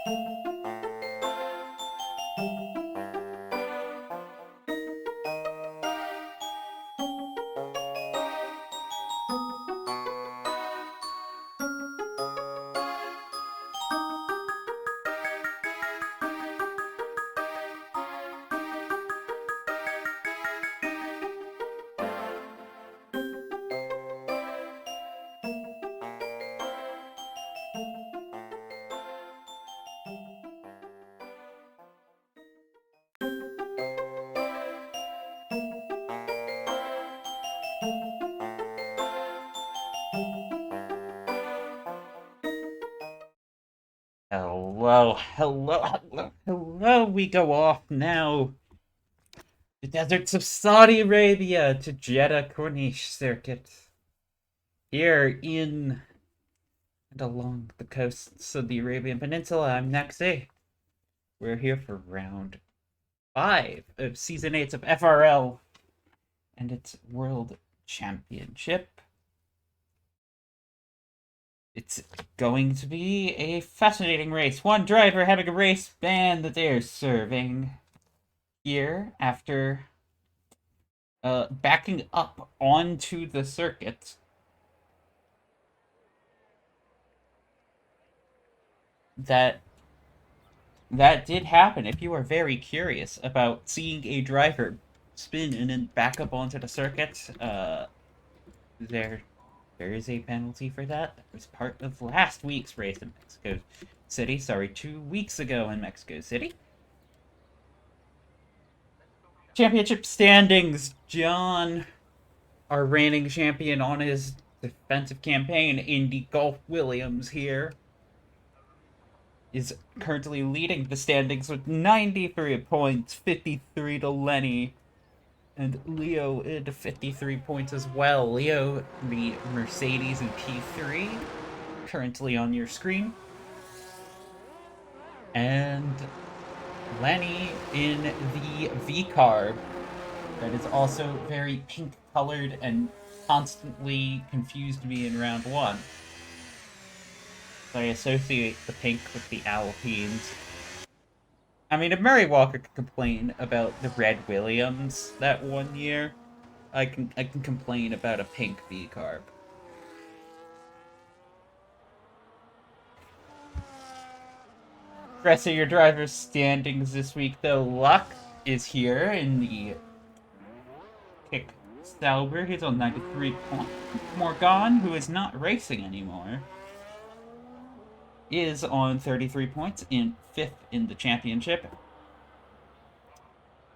Hello, hello, hello, hello. We go off now. The deserts of Saudi Arabia to Jeddah Corniche Circuit. Here in and along the coasts of the Arabian Peninsula, I'm Nexi. We're here for round 5 of Season 8 of FRL and its World Championship. It's going to be a fascinating race. One driver having a race ban that they're serving here after backing up onto the circuit. That did happen. If you are very curious about seeing a driver spin and then back up onto the circuit, there is a penalty for that. That was part of last week's race in Mexico City. Sorry, 2 weeks ago in Mexico City. Championship standings. John, our reigning champion on his defensive campaign, Indy Golf Williams here, is currently leading the standings with 93 points, 53 to Lenny, and Leo at 53 points as well. Leo, the Mercedes in P3, currently on your screen. And Lenny in the V-Carb, that is also very pink-colored and constantly confused me in round 1. So I associate the pink with the Alpines. I mean, if Murray Walker could complain about the red Williams that 1 year, I can complain about a pink V-Carb. Rest of your driver's standings this week, though. Luck is here in the Kick Sauber. He's on 93 points. Morgan, who is not racing anymore, is on 33 points in 5th in the championship.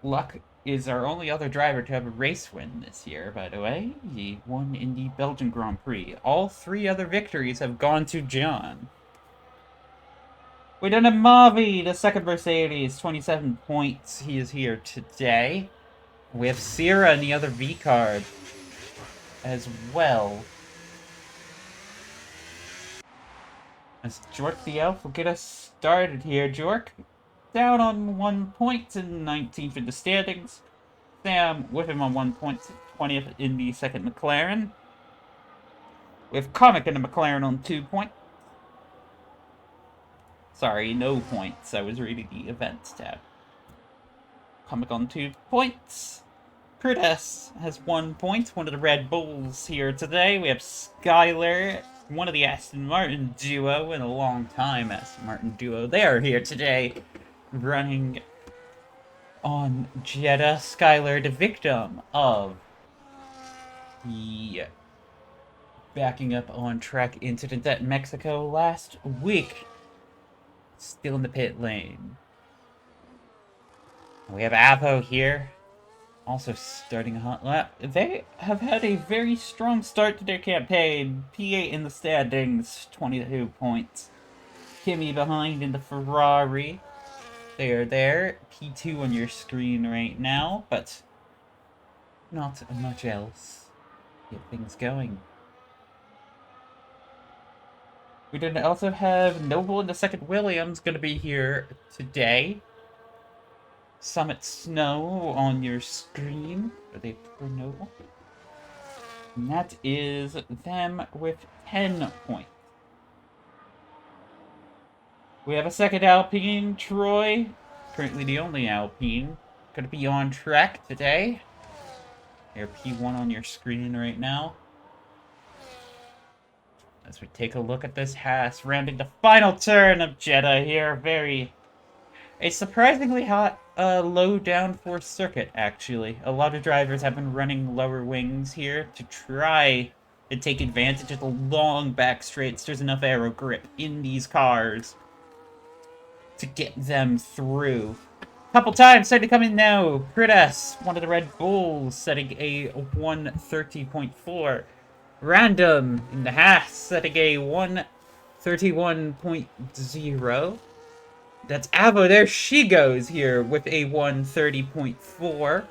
Luck is our only other driver to have a race win this year, by the way. He won in the Belgian Grand Prix. All 3 other victories have gone to John. We done have Mavi, the second Mercedes, 27 points. He is here today. We have Sierra in the other V-Card as well. As Jork the Elf will get us started here. Jork down on 1 point in 19th in the standings. Sam with him on 1 point, 20th in the second McLaren. We have Comic in the McLaren on 2 points. Sorry, no points. I was reading the events tab. Comic on 2 points. Curtis has 1 point, one of the Red Bulls here today. We have Skyler, one of the Aston Martin duo in a long time. Aston Martin duo. They are here today, running on Jeddah. Skyler, the victim of the backing up on track incident at Mexico last week. Still in the pit lane. We have Avo here, also starting a hot lap. They have had a very strong start to their campaign. P8 in the standings, 22 points. Kimmy behind in the Ferrari. They are there. P2 on your screen right now, but not much else. Get things going. We did also have Noble in the second Williams going to be here today. Summit Snow on your screen. Are they for Noble? And that is them with 10 points. We have a second Alpine, Troy. Currently the only Alpine. Gonna be on track today. Your P1 on your screen right now. As we take a look at this Haas, rounding the final turn of Jeddah here. A surprisingly hot, low downforce circuit, actually. A lot of drivers have been running lower wings here to try to take advantage of the long back straights. There's enough aero grip in these cars to get them through. Couple times, starting to come in now. Pridas, one of the Red Bulls, setting a 130.4. Random in the Haas, setting a 131.0. That's Avo, there she goes here with a 130.4.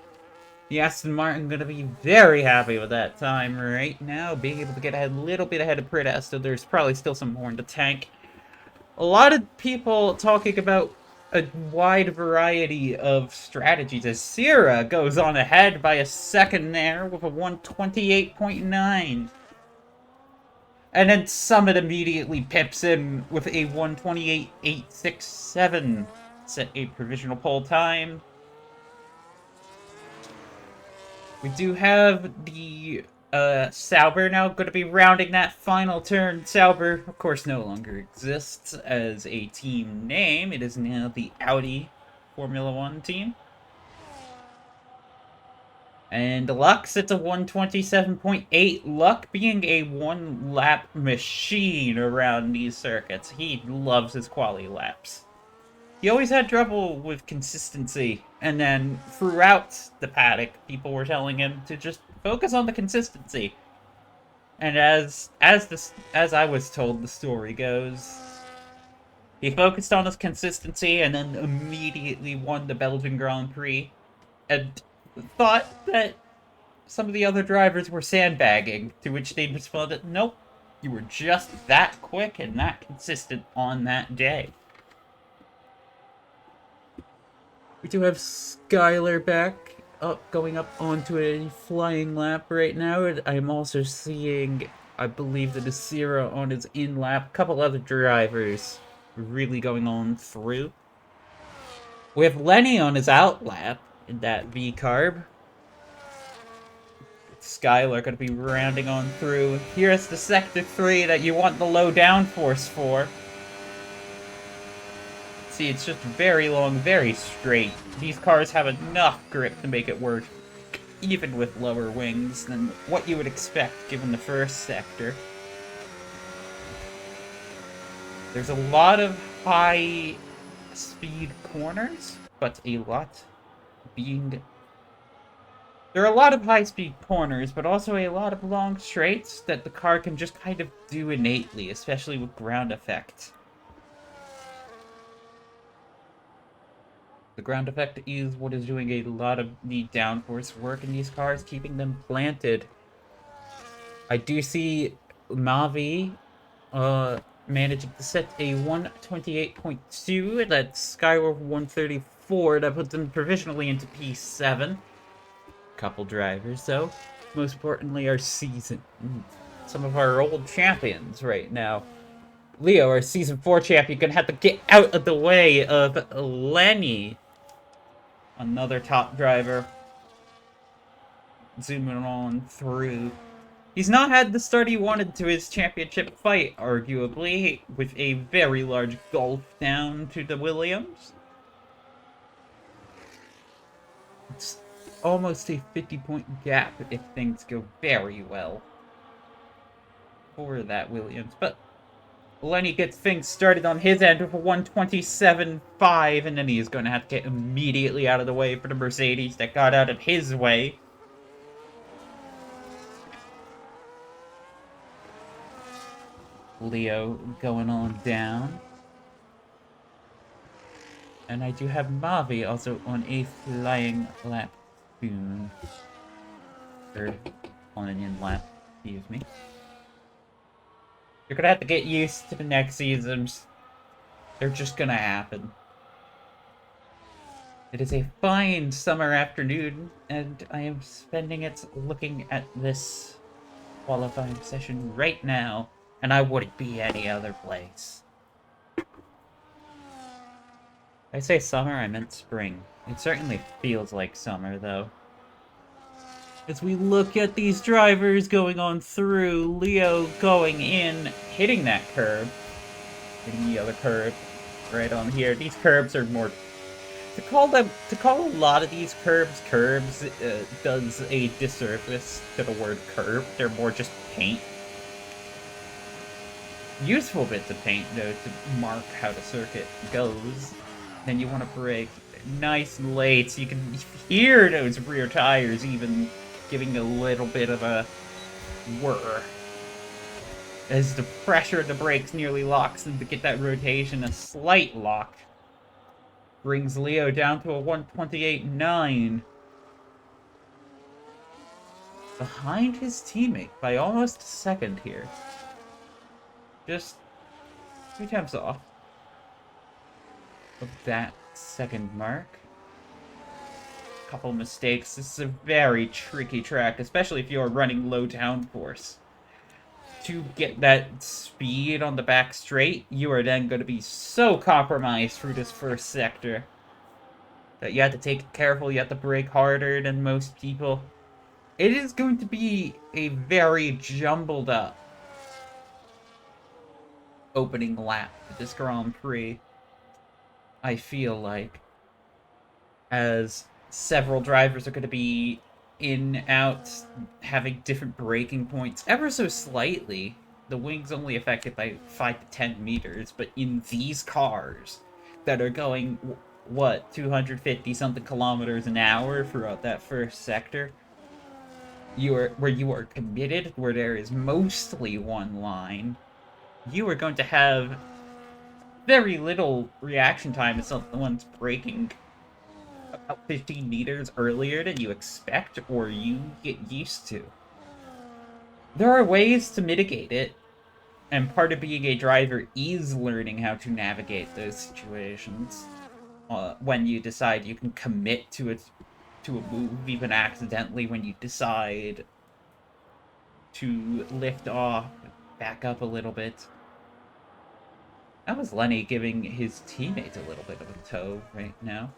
The Aston Martin gonna be very happy with that time right now, being able to get a little bit ahead of Pridas, so there's probably still some more in the tank. A lot of people talking about a wide variety of strategies as Sierra goes on ahead by a second there with a 128.9. And then Summit immediately pips in with a 128.867. Set a provisional pole time. We do have the Sauber now going to be rounding that final turn. Sauber, of course, no longer exists as a team name. It is now the Audi Formula 1 team. And Lux, it's a 127.8. Luck being a one-lap machine around these circuits. He loves his quali laps. He always had trouble with consistency, and then throughout the paddock, people were telling him to just focus on the consistency. And as I was told the story goes, he focused on his consistency and then immediately won the Belgian Grand Prix, and thought that some of the other drivers were sandbagging, to which they responded, nope, you were just that quick and that consistent on that day. We do have Skylar back, going up onto a flying lap right now. And I'm also seeing, I believe, that Asira on his in lap. A couple other drivers really going on through. We have Lenny on his out lap in that V-carb. Skylar going to be rounding on through. Here's the Sector 3 that you want the low downforce for. See, it's just very long, very straight. These cars have enough grip to make it work, even with lower wings, than what you would expect given the first sector. There's a lot of high-speed corners, but a lot being... There are a lot of high-speed corners, but also a lot of long straights that the car can just kind of do innately, especially with ground effect. The ground effect is what is doing a lot of the downforce work in these cars, keeping them planted. I do see Mavi managing to set a 128.2. That's Skyward 134. That puts them provisionally into P7. Couple drivers, though. Most importantly, our season. Some of our old champions right now. Leo, our Season 4 champion, gonna have to get out of the way of Lenny. Another top driver. Zooming on through. He's not had the start he wanted to his championship fight, arguably, with a very large gulf down to the Williams. It's almost a 50-point gap if things go very well for that Williams, but Lenny gets things started on his end with a 127.5, and then he's going to have to get immediately out of the way for the Mercedes that got out of his way. Leo going on down. And I do have Mavi also on a flying lap soon. Or on an in lap, excuse me. You're gonna have to get used to the next seasons. They're just gonna happen. It is a fine summer afternoon, and I am spending it looking at this qualifying session right now, and I wouldn't be any other place. I say summer, I meant spring. It certainly feels like summer, though. As we look at these drivers going on through, Leo going in, hitting that curb, hitting the other curb right on here. These curbs are more to call a lot of these curbs does a disservice to the word curb. They're more just paint. Useful bits of paint though to mark how the circuit goes. Then you want to brake nice and late so you can hear those rear tires even giving a little bit of a whir. As the pressure of the brakes nearly locks them to get that rotation, a slight lock brings Leo down to a 128.9. Behind his teammate by almost a second here. Just 2 tenths off of that second mark. Couple mistakes. This is a very tricky track, especially if you're running low downforce. To get that speed on the back straight, you are then going to be so compromised through this first sector that you have to take it careful, you have to brake harder than most people. It is going to be a very jumbled up opening lap for this Grand Prix, I feel like, as several drivers are going to be in, out, having different braking points ever so slightly. The wing's only affected by 5 to 10 meters, but in these cars that are going, what, 250 something kilometers an hour throughout that first sector, where you are committed, where there is mostly one line, you are going to have very little reaction time if someone's braking about 15 meters earlier than you expect or you get used to. There are ways to mitigate it, and part of being a driver is learning how to navigate those situations. When you decide you can commit to a move, even accidentally, when you decide to lift off, back up a little bit. That was Lenny giving his teammate a little bit of a tow right now.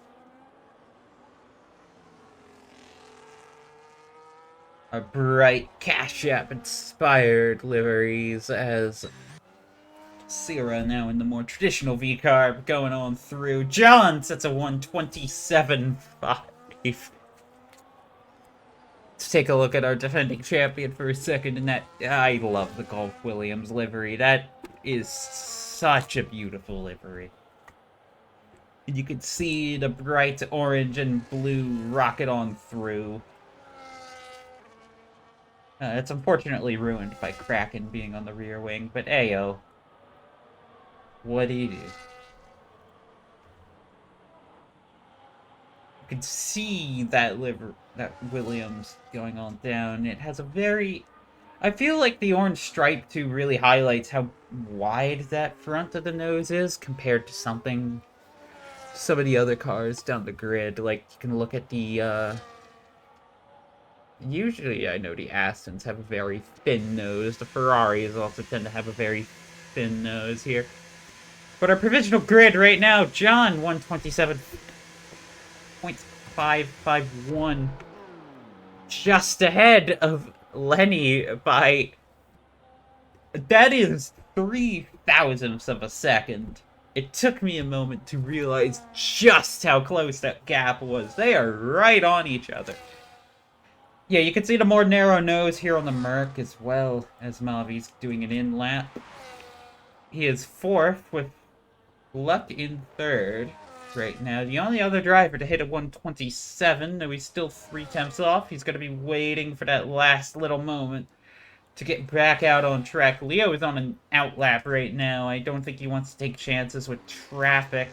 A bright Cash App inspired liveries as Sierra now in the more traditional V-car going on through. John sets a 127.5. Let's take a look at our defending champion for a second, and that, I love the Gulf Williams livery. That is such a beautiful livery. And you can see the bright orange and blue rocket on through. It's unfortunately ruined by Kraken being on the rear wing, but ayo. What do you do? You can see that Williams going on down. It has a very... I feel like the orange stripe too really highlights how wide that front of the nose is compared to some of the other cars down the grid. Like, you can look at the, usually, I know the Astons have a very thin nose. The Ferraris also tend to have a very thin nose here. But our provisional grid right now, John, 127.551. Just ahead of Lenny by... That is 3,000ths of a second. It took me a moment to realize just how close that gap was. They are right on each other. Yeah, you can see the more narrow nose here on the Merc as well, as Mavi's doing an in-lap. He is fourth with Luck in third right now. The only other driver to hit a 127, though he's still 3 tenths off. He's going to be waiting for that last little moment to get back out on track. Leo is on an outlap right now. I don't think he wants to take chances with traffic.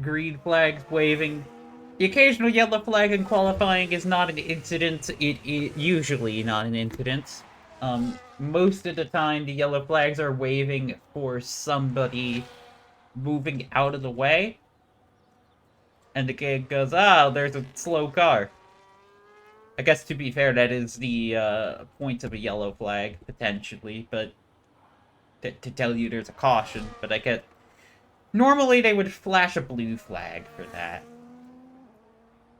Green flags waving. The occasional yellow flag in qualifying is not an incident. It is usually not an incident. Most of the time, the yellow flags are waving for somebody moving out of the way. And the kid goes, there's a slow car. I guess, to be fair, that is the point of a yellow flag, potentially, but to tell you there's a caution, but I get... Normally they would flash a blue flag for that.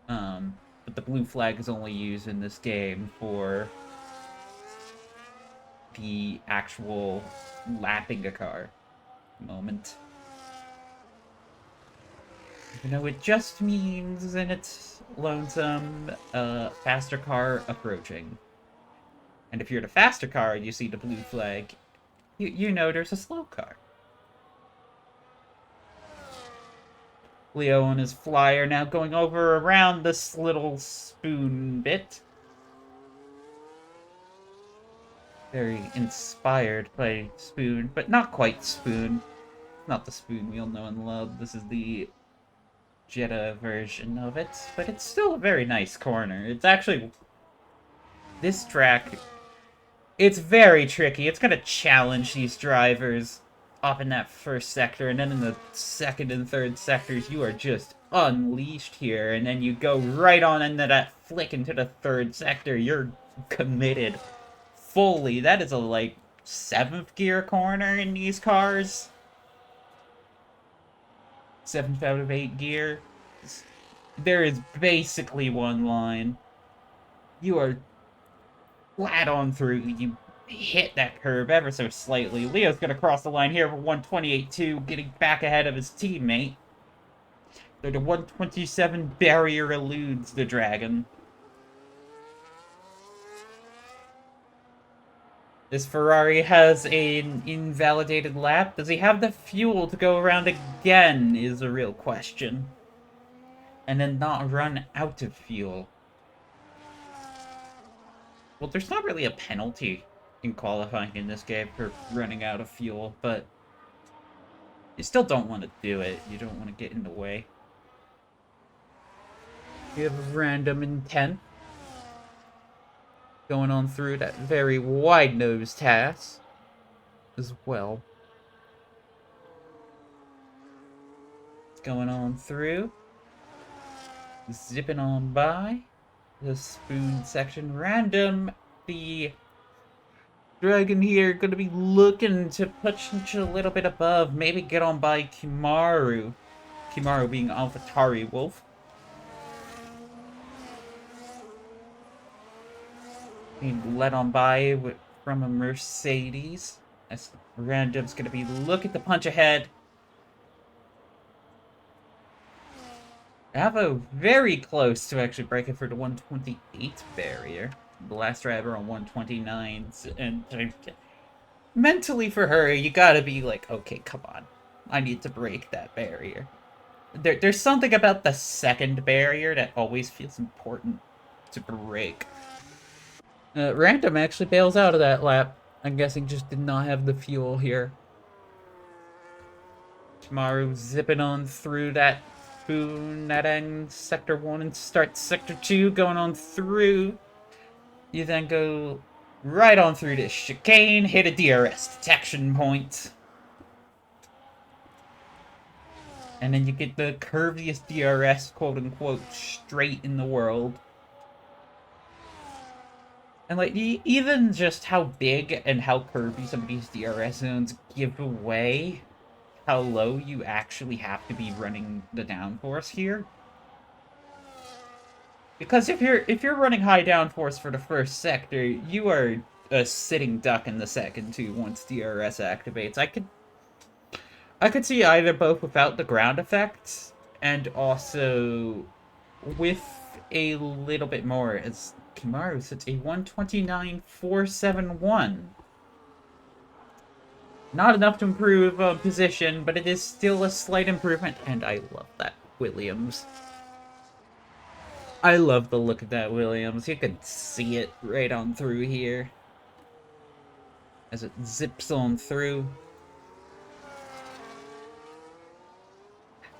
But the blue flag is only used in this game for the actual lapping a car moment. You know, it just means in its lonesome, faster car approaching. And if you're the faster car and you see the blue flag, you know there's a slow car. Leo on his flyer now going over around this little spoon bit. Very inspired by Spoon, but not quite Spoon. Not the Spoon we all know and love. This is the Jetta version of it, but it's still a very nice corner. It's actually... This track, it's very tricky. It's gonna challenge these drivers up in that first sector, and then in the second and third sectors, you are just unleashed here, and then you go right on into that flick into the third sector. You're committed fully. That is a, like, 7th gear corner in these cars. 7th out of 8 gear. There is basically one line. You are flat on through. You hit that curve ever so slightly. Leo's gonna cross the line here for 128.2, getting back ahead of his teammate. So the 127 barrier eludes the Dragon. This Ferrari has an invalidated lap. Does he have the fuel to go around again is a real question. And then not run out of fuel. Well, there's not really a penalty in qualifying in this game for running out of fuel, but you still don't want to do it. You don't want to get in the way. You have a random in 10th. Going on through that very wide-nosed task as well. Going on through. Zipping on by. The Spoon section. Random. The Dragon here going to be looking to punch a little bit above. Maybe get on by Kimaru. Kimaru being AlphaTauri Wolf. Being led on by from a Mercedes. As Random's going to be looking to punch ahead. Avo very close to actually breaking for the 128 barrier. The last driver on 129s. And mentally for her, you gotta be like, okay, come on. I need to break that barrier. There's something about the second barrier that always feels important to break. Random actually bails out of that lap. I'm guessing just did not have the fuel here. Tamaru zipping on through that Spoon, that ends Sector 1 and starts Sector 2, going on through. You then go right on through this chicane, hit a DRS detection point. And then you get the curviest DRS, quote-unquote, straight in the world. And, like, even just how big and how curvy some of these DRS zones give away how low you actually have to be running the downforce here. Because if you're running high downforce for the first sector, you are a sitting duck in the second too once DRS activates. I could see either both without the ground effect and also with a little bit more, as Kimaru sits a 129.471. Not enough to improve position, but it is still a slight improvement, and I love that Williams. I love the look of that Williams. You can see it right on through here as it zips on through.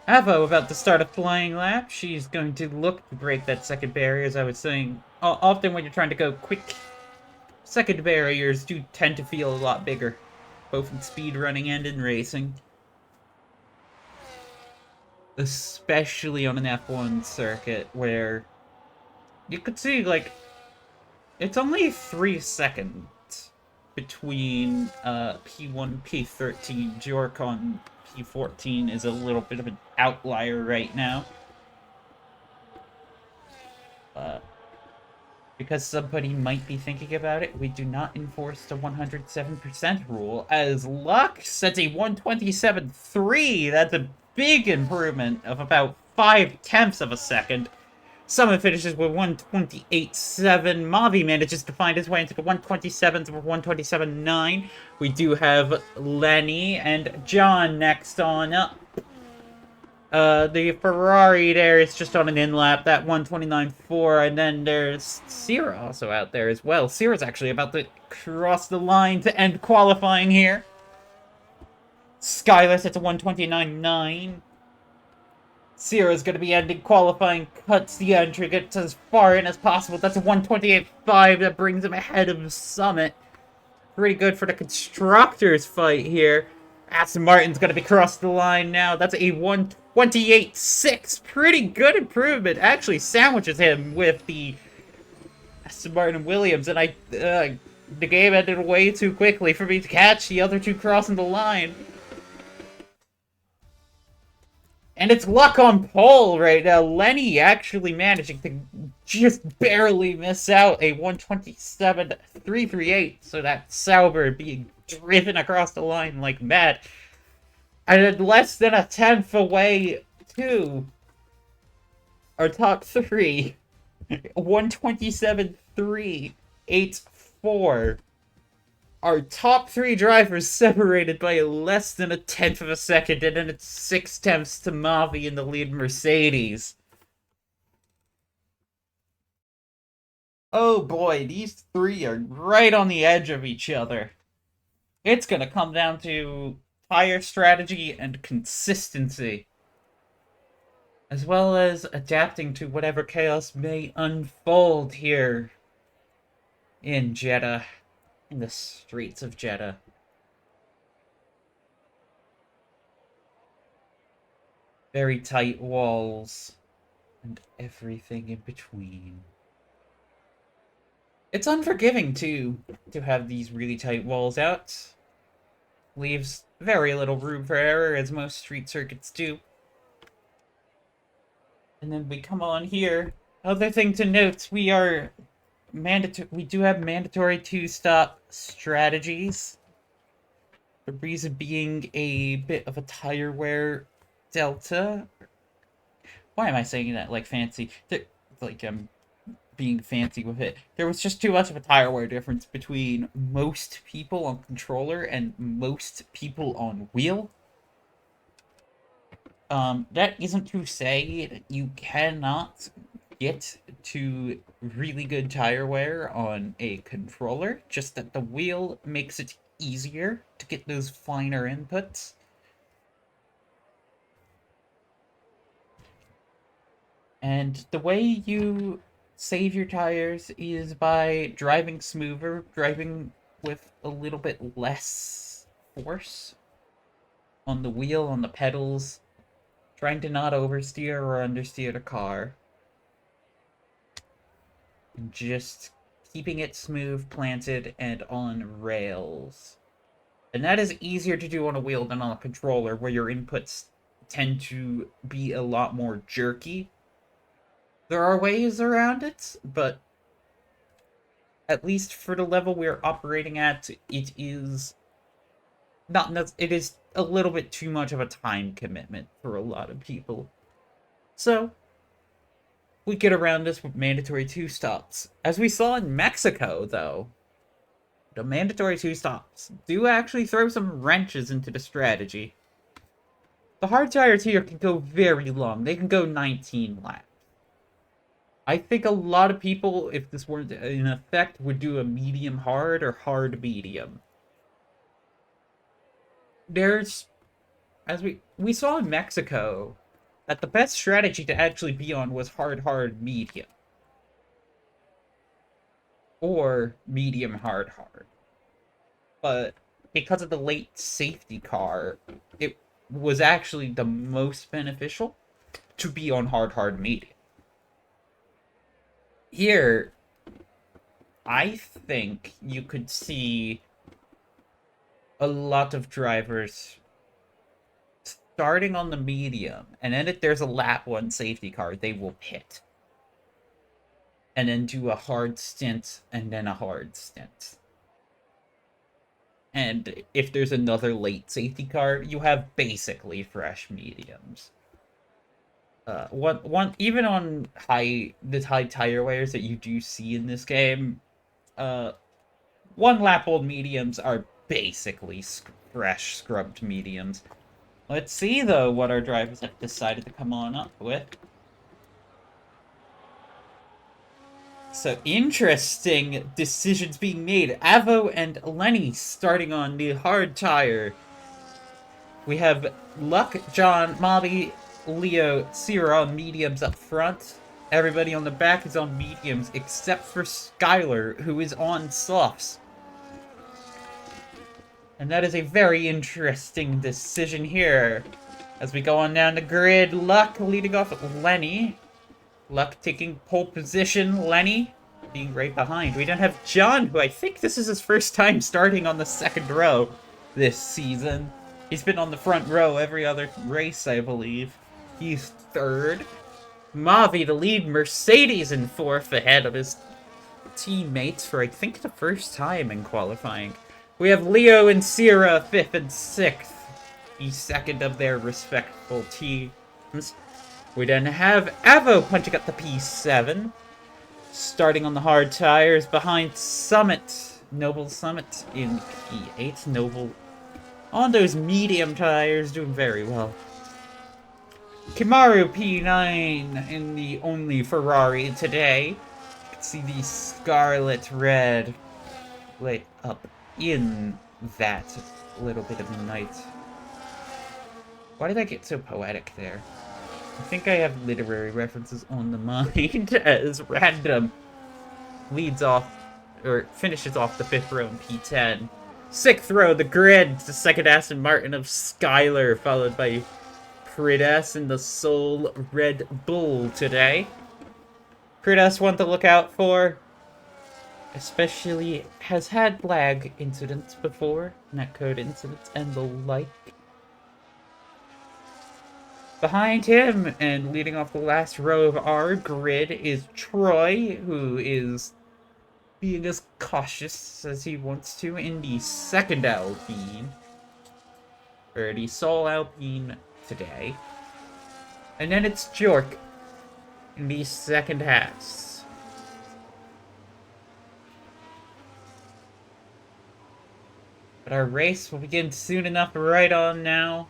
Avo about to start a flying lap. She's going to look to break that second barrier, as I was saying. Often when you're trying to go quick, second barriers do tend to feel a lot bigger, both in speed running and in racing. Especially on an F1 circuit, where you could see, like, it's only 3 seconds between P1 and P13. Jork on P14 is a little bit of an outlier right now. Because somebody might be thinking about it, we do not enforce the 107% rule, as Luck sets a 127.3. That's a big improvement of about 5/10 of a second. Summon finishes with 128.7. Mavi manages to find his way into the 127s with 127.9. We do have Lenny and John next on up. The Ferrari there is just on an in-lap, that 129.4, and then there's Sierra also out there as well. Sierra's actually about to cross the line to end qualifying here. Skylar sets a 129.9. Sierra's going to be ending qualifying, cuts the entry, gets as far in as possible. That's a 128.5 that brings him ahead of Summit. Pretty good for the constructors fight here. Aston Martin's going to be crossed the line now. That's a 128.6. Pretty good improvement. Actually sandwiches him with the Aston Martin Williams. And the game ended way too quickly for me to catch the other two crossing the line. And it's Luck on pole right now. Lenny actually managing to just barely miss out a 127.338. So that Sauber being driven across the line like mad. And less than a 10th away to our top three. 127.384. Our top three drivers separated by less than a 10th of a second, and then it's 6/10 to Mavi in the lead Mercedes. Oh boy, these three are right on the edge of each other. It's gonna come down to tire strategy and consistency, as well as adapting to whatever chaos may unfold here in Jeddah. In the streets of Jeddah. Very tight walls and everything in between. It's unforgiving, too, to have these really tight walls out. Leaves very little room for error, as most street circuits do. And then we come on here. Other thing to note, we do have mandatory two-stop strategies. The reason being a bit of a tire wear delta. Why am I saying that like fancy? Like I'm being fancy with it. There was just too much of a tire wear difference between most people on controller and most people on wheel. That isn't to say that you cannot get to really good tire wear on a controller, just that the wheel makes it easier to get those finer inputs. And the way you save your tires is by driving smoother, driving with a little bit less force on the wheel, on the pedals, trying to not oversteer or understeer the car. Just keeping it smooth, planted, and on rails. And that is easier to do on a wheel than on a controller, where your inputs tend to be a lot more jerky. There are ways around it, but at least for the level we're operating at, it is it is a little bit too much of a time commitment for a lot of people. So we get around this with mandatory two stops. As we saw in Mexico, though, the mandatory two stops do actually throw some wrenches into the strategy. The hard tires here can go very long. They can go 19 laps. I think a lot of people, if this weren't in effect, would do a medium hard or hard medium. There's, as we saw in Mexico, that the best strategy to actually be on was hard medium. Or medium hard. But because of the late safety car, it was actually the most beneficial to be on hard medium. Here, I think you could see a lot of drivers starting on the medium, and then if there's a lap 1 safety car, they will pit. And then do a hard stint, and then a hard stint. And if there's another late safety car, you have basically fresh mediums. Even on the high tire wears that you do see in this game, 1 lap old mediums are basically fresh scrubbed mediums. Let's see though what our drivers have decided to come on up with. So interesting decisions being made. Avo and Lenny starting on the hard tire. We have Luck, John, Mobby, Leo, Sierra on mediums up front. Everybody on the back is on mediums except for Skylar, who is on softs. And that is a very interesting decision here. As we go on down the grid, Luck leading off Lenny. Luck taking pole position, Lenny being right behind. We then have John, who I think this is his first time starting on the second row this season. He's been on the front row every other race, I believe. He's third. Mavi, the lead Mercedes, in fourth, ahead of his teammates for, I think, the first time in qualifying. We have Leo and Sierra, fifth and sixth, the second of their respectful teams. We then have Avo punching up the P7, starting on the hard tires behind Summit, Noble Summit in P8. Noble on those medium tires, doing very well. Kimaru P9 in the only Ferrari today. You can see the scarlet red lit up in that little bit of night. Why did I get so poetic there? I think I have literary references on the mind as random leads off, or finishes off the fifth row in P10. Sixth row, the grid, the second Aston Martin of Skylar, followed by Pridas in the Soul Red Bull today. Pridas one to look out for, especially has had lag incidents before, netcode incidents and the like. Behind him, and leading off the last row of our grid, is Troy, who is being as cautious as he wants to in the second Alpine. Or the Soul Alpine today. And then it's Jork in the second Haas. But our race will begin soon enough, right on now.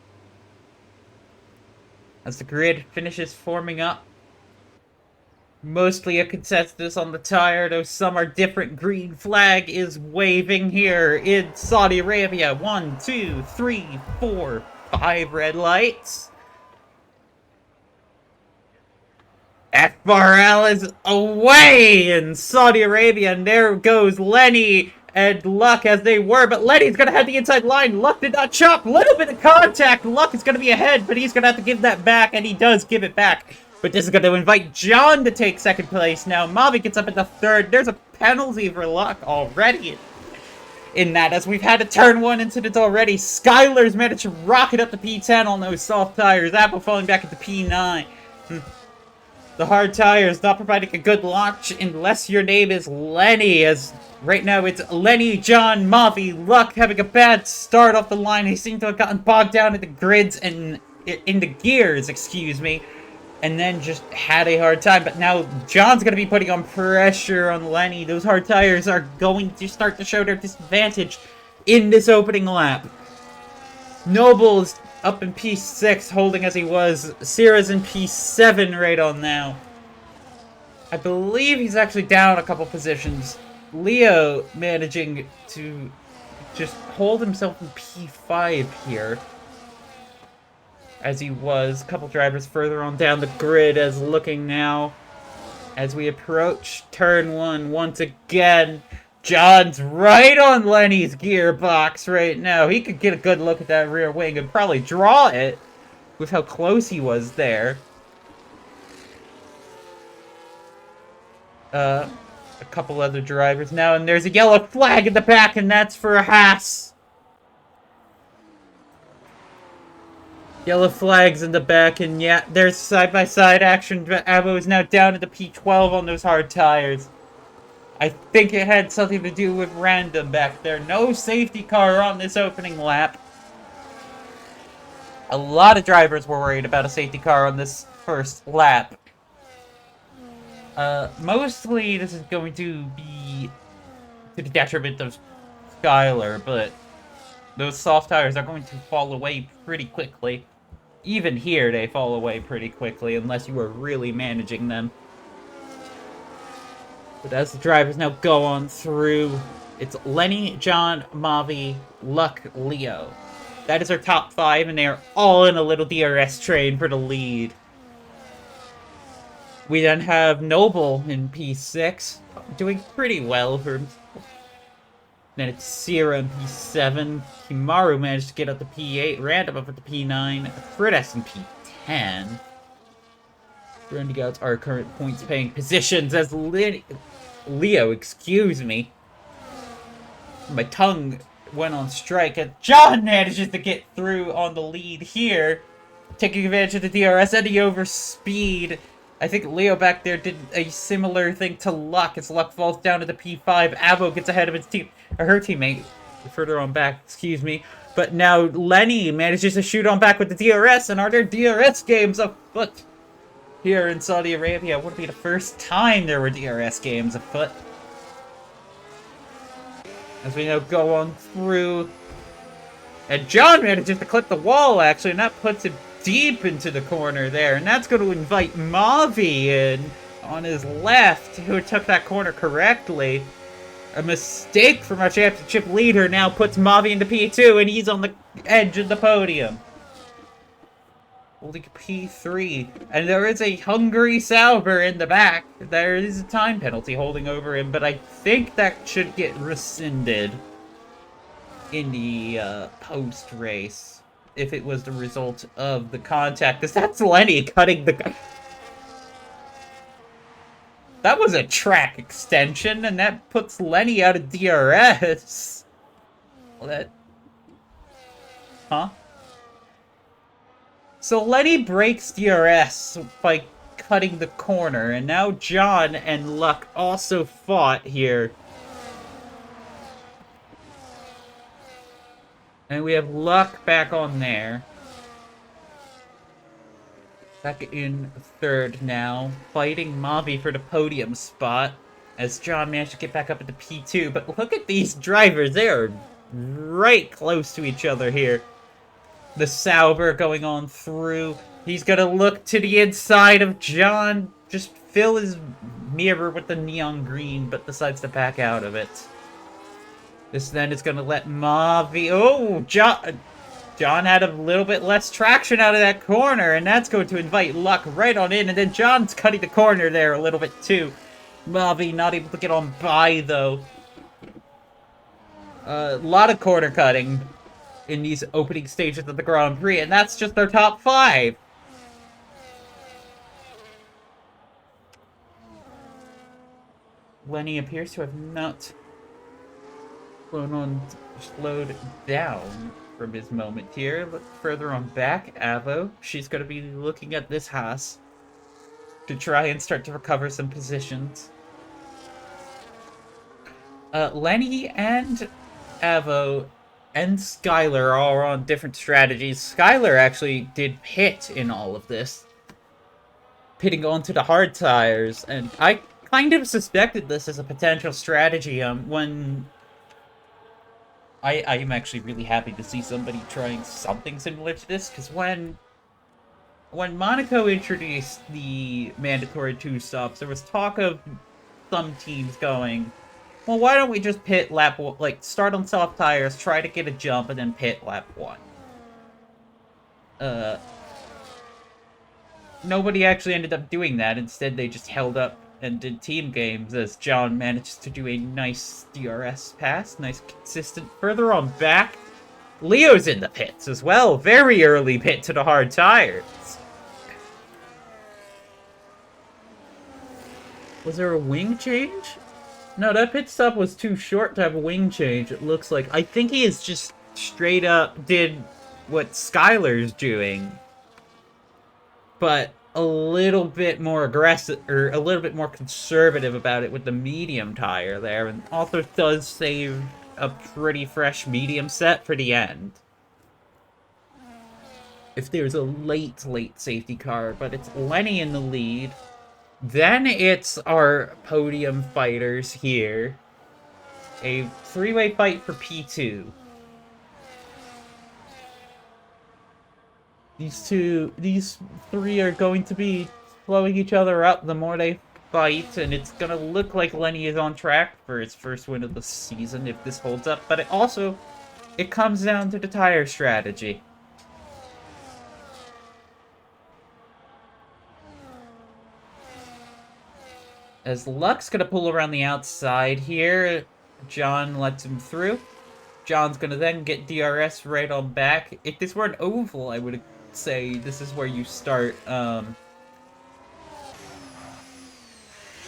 As the grid finishes forming up. Mostly a consensus on the tire, though some are different. Green flag is waving here in Saudi Arabia. 1, 2, 3, 4, 5 red lights. FRL is away in Saudi Arabia, and there goes Lenny and Luck as they were, but Lenny's gonna have the inside line. Luck did not chop. Little bit of contact. Luck is gonna be ahead, but he's gonna have to give that back, and he does give it back. But this is gonna invite John to take second place now. Mavi gets up at the third. There's a penalty for Luck already in that, as we've had a turn 1 incident already. Skylar's managed to rocket up to P10 on those soft tires. Apple falling back at the P9. The hard tires not providing a good launch unless your name is Lenny, as right now it's Lenny, John, Mavi, Luck having a bad start off the line. He seemed to have gotten bogged down in the grids and in the gears, excuse me, and then just had a hard time. But now John's going to be putting on pressure on Lenny. Those hard tires are going to start to show their disadvantage in this opening lap. Noble's up in P6, holding as he was. Sierra's in P7 right on now. I believe he's actually down a couple positions. Leo managing to just hold himself in P5 here, as he was a couple drivers further on down the grid. As looking now, as we approach turn 1 once again, John's right on Lenny's gearbox right now. He could get a good look at that rear wing and probably draw it with how close he was there. A couple other drivers now, and there's a yellow flag in the back, and that's for a Haas. Yellow flags in the back, and yeah, there's side-by-side action. Avo is now down to the P12 on those hard tires. I think it had something to do with random back there. No safety car on this opening lap. A lot of drivers were worried about a safety car on this first lap. Mostly this is going to be to the detriment of Skylar, but those soft tires are going to fall away pretty quickly. Even here, they fall away pretty quickly, unless you are really managing them. But as the drivers now go on through, it's Lenny, John, Mavi, Luck, Leo. That is our top 5, and they are all in a little DRS train for the lead. We then have Noble in P6, doing pretty well for him. Then it's Sierra in P7. Kimaru managed to get up to P8. Random up at the P9. Fritas in P10. Rounding out our current points-paying positions as Leo, excuse me. My tongue went on strike, and John manages to get through on the lead here, taking advantage of the DRS and the overspeed. I think Leo back there did a similar thing to Luck, as Luck falls down to the P5. Avo gets ahead of his team, or her teammate, further on back, excuse me. But now Lenny manages to shoot on back with the DRS, and are there DRS games afoot here in Saudi Arabia? It would be the first time there were DRS games afoot. As we now go on through, and John manages to clip the wall, actually, and that puts him deep into the corner there, and that's going to invite Mavi in on his left, who took that corner correctly. A mistake from our championship leader now puts Mavi into P2, and he's on the edge of the podium. Holding P3, and there is a Hungary Sauber in the back. There is a time penalty holding over him, but I think that should get rescinded in the post-race if it was the result of the contact, because that's Lenny cutting the... That was a track extension, and that puts Lenny out of DRS. Well, that... Huh? So Lenny breaks DRS by cutting the corner, and now John and Luck also fought here. And we have Luck back on there. Back in third now, fighting Mavi for the podium spot, as John managed to get back up at the P2. But look at these drivers, they are right close to each other here. The Sauber going on through. He's gonna look to the inside of John, just fill his mirror with the neon green, but decides to back out of it. This then is gonna let Mavi... Oh, John had a little bit less traction out of that corner, and that's going to invite Luck right on in, and then John's cutting the corner there a little bit too. Mavi not able to get on by, though. A lot of corner cutting in these opening stages of the Grand Prix, and that's just their top 5. Lenny appears to have not slowed down from his moment here. Look further on back, Avo. She's going to be looking at this Haas to try and start to recover some positions. Lenny and Avo and Skylar are on different strategies. Skylar actually did pit in all of this, pitting onto the hard tires, and I kind of suspected this as a potential strategy when I am actually really happy to see somebody trying something similar to this, because when Monaco introduced the mandatory 2 stops, there was talk of some teams going, well, why don't we just pit lap, like, start on soft tires, try to get a jump, and then pit lap 1. Nobody actually ended up doing that. Instead, they just held up and did team games, as John managed to do a nice DRS pass, nice consistent. Further on back, Leo's in the pits as well. Very early pit to the hard tires. Was there a wing change? No, that pit stop was too short to have a wing change, it looks like. I think he is just straight up did what Skylar's doing, but a little bit more aggressive, or a little bit more conservative about it with the medium tire there, and also does save a pretty fresh medium set for the end. If there's a late safety car, but it's Lenny in the lead. Then it's our podium fighters here. A three-way fight for P2. These three are going to be slowing each other up the more they fight, and it's gonna look like Lenny is on track for his first win of the season if this holds up, but it comes down to the tire strategy. As Luck's gonna pull around the outside here, John lets him through. John's gonna then get DRS right on back. If this were an oval, I would say this is where you start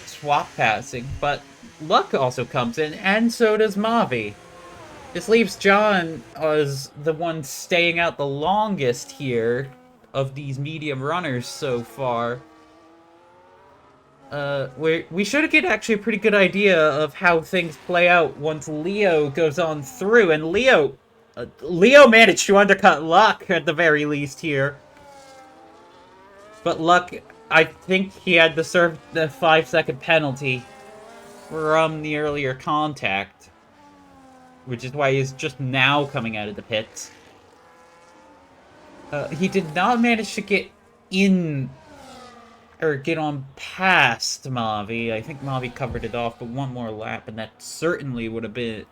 swap passing, but Luck also comes in, and so does Mavi. This leaves John as the one staying out the longest here of these medium runners so far. We should get actually a pretty good idea of how things play out once Leo goes on through, and Leo managed to undercut Luck at the very least here. But Luck, I think he had to serve the 5-second penalty from the earlier contact, which is why he's just now coming out of the pits. He did not manage to get in or get on past Mavi. I think Mavi covered it off, but one more lap, and that certainly would have been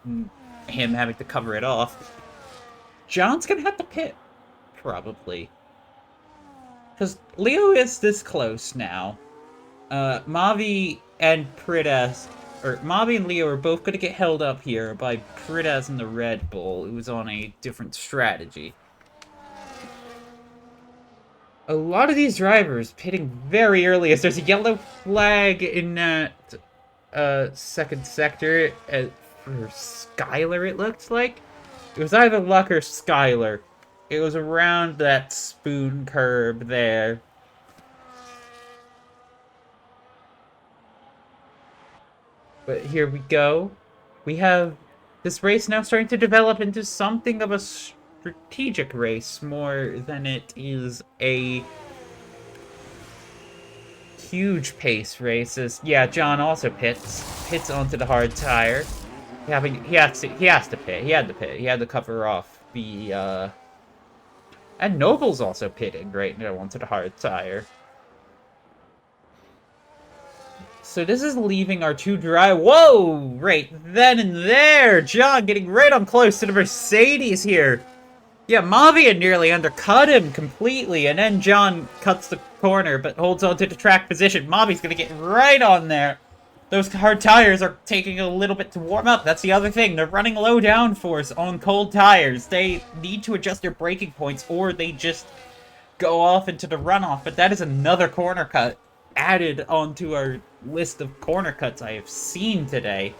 him having to cover it off. John's gonna have to pit, probably. Because Leo is this close now. Mavi and Leo are both gonna get held up here by Pridaz and the Red Bull, who's on a different strategy. A lot of these drivers pitting very early as there's a yellow flag in that second sector for Skylar, it looks like. It was either Luck or Skylar. It was around that spoon curb there. But here we go. We have this race now starting to develop into something of a strategic race more than it is a huge pace race. Yeah, John also pits onto the hard tire. He has to pit. He had to pit. He had to cover off the and Noble's also pitting right now onto the hard tire. So this is leaving our two dry. Whoa! Right then and there, John getting right on close to the Mercedes here. Yeah, Mavi had nearly undercut him completely, and then John cuts the corner, but holds on to the track position. Mavi's gonna get right on there. Those hard tires are taking a little bit to warm up. That's the other thing. They're running low downforce on cold tires. They need to adjust their braking points, or they just go off into the runoff. But that is another corner cut added onto our list of corner cuts I have seen today.